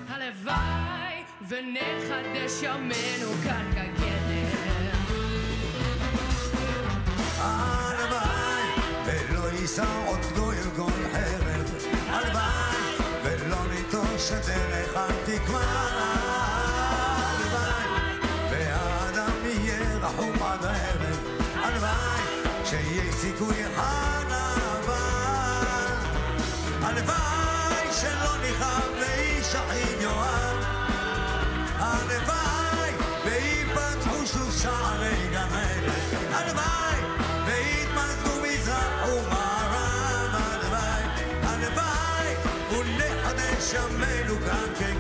הלוואי ונחדש ימינו כאן כגדר. הלוואי ולא יישא עוד גוי גול חרב. הלוואי ולא ניטוש את דרך התקווה. הלוואי והאדם יהיה רחום עד הערב. הלוואי שיהיה סיכוי אחד לעבר. הלוואי שלא נכאב ואיש אחיו יאהב. הלוואי ויפתחו שוב שערי גן עדן. הלוואי ויתמזגו מזרח ומערב. הלוואי, הלוואי ונחדש ימינו כאן כקדם.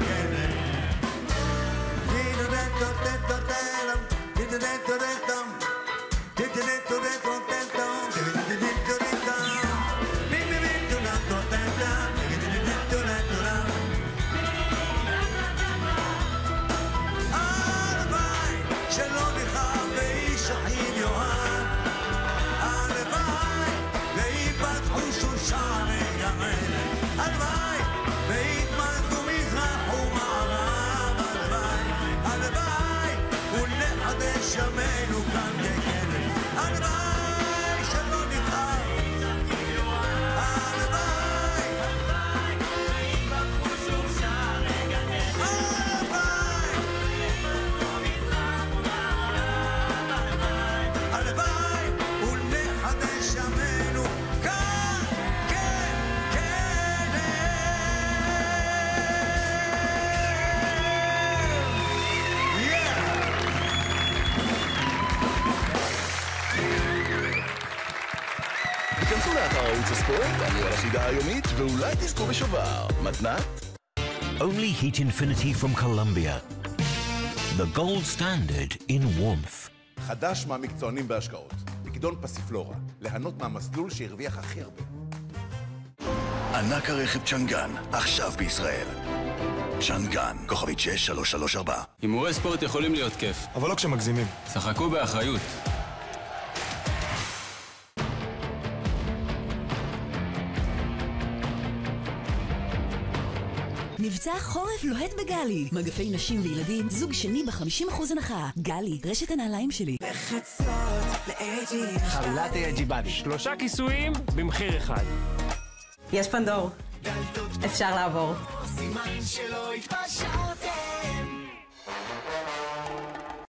ימינו כאן כקדם. הלוואי שלא נכאב. הלוואי ויפתחו שוב שערי גן עדן. הלוואי ונחדש ימינו כאן כקדם. כנסו לאתר ערוץ הספורט, ענו על החידה היומית, ואולי תזכו בשובר. מתנת? Only Heat Infinity from Colombia. The gold standard in warmth. חדש מהמקצוענים בהשקעות. פיקדון פסיפלורה. ליהנות מהמסלול שהרוויח הכי הרבה. ענק הרכב צ'נגן, עכשיו בישראל. צ'נגן, כוכבית 6334. הימורי ספורט יכולים להיות כיף. אבל לא כשמגזימים. שחקו באחריות. מבצע חורף לוהט בגלי. מגפי נשים וילדים, זוג שני ב-50% הנחה. גלי, רשת הנעליים שלי. חבילת AIG בדי. 3 כיסויים במחיר אחד. יש פנדור. אפשר לעבור. סימן שלא התפשרתם.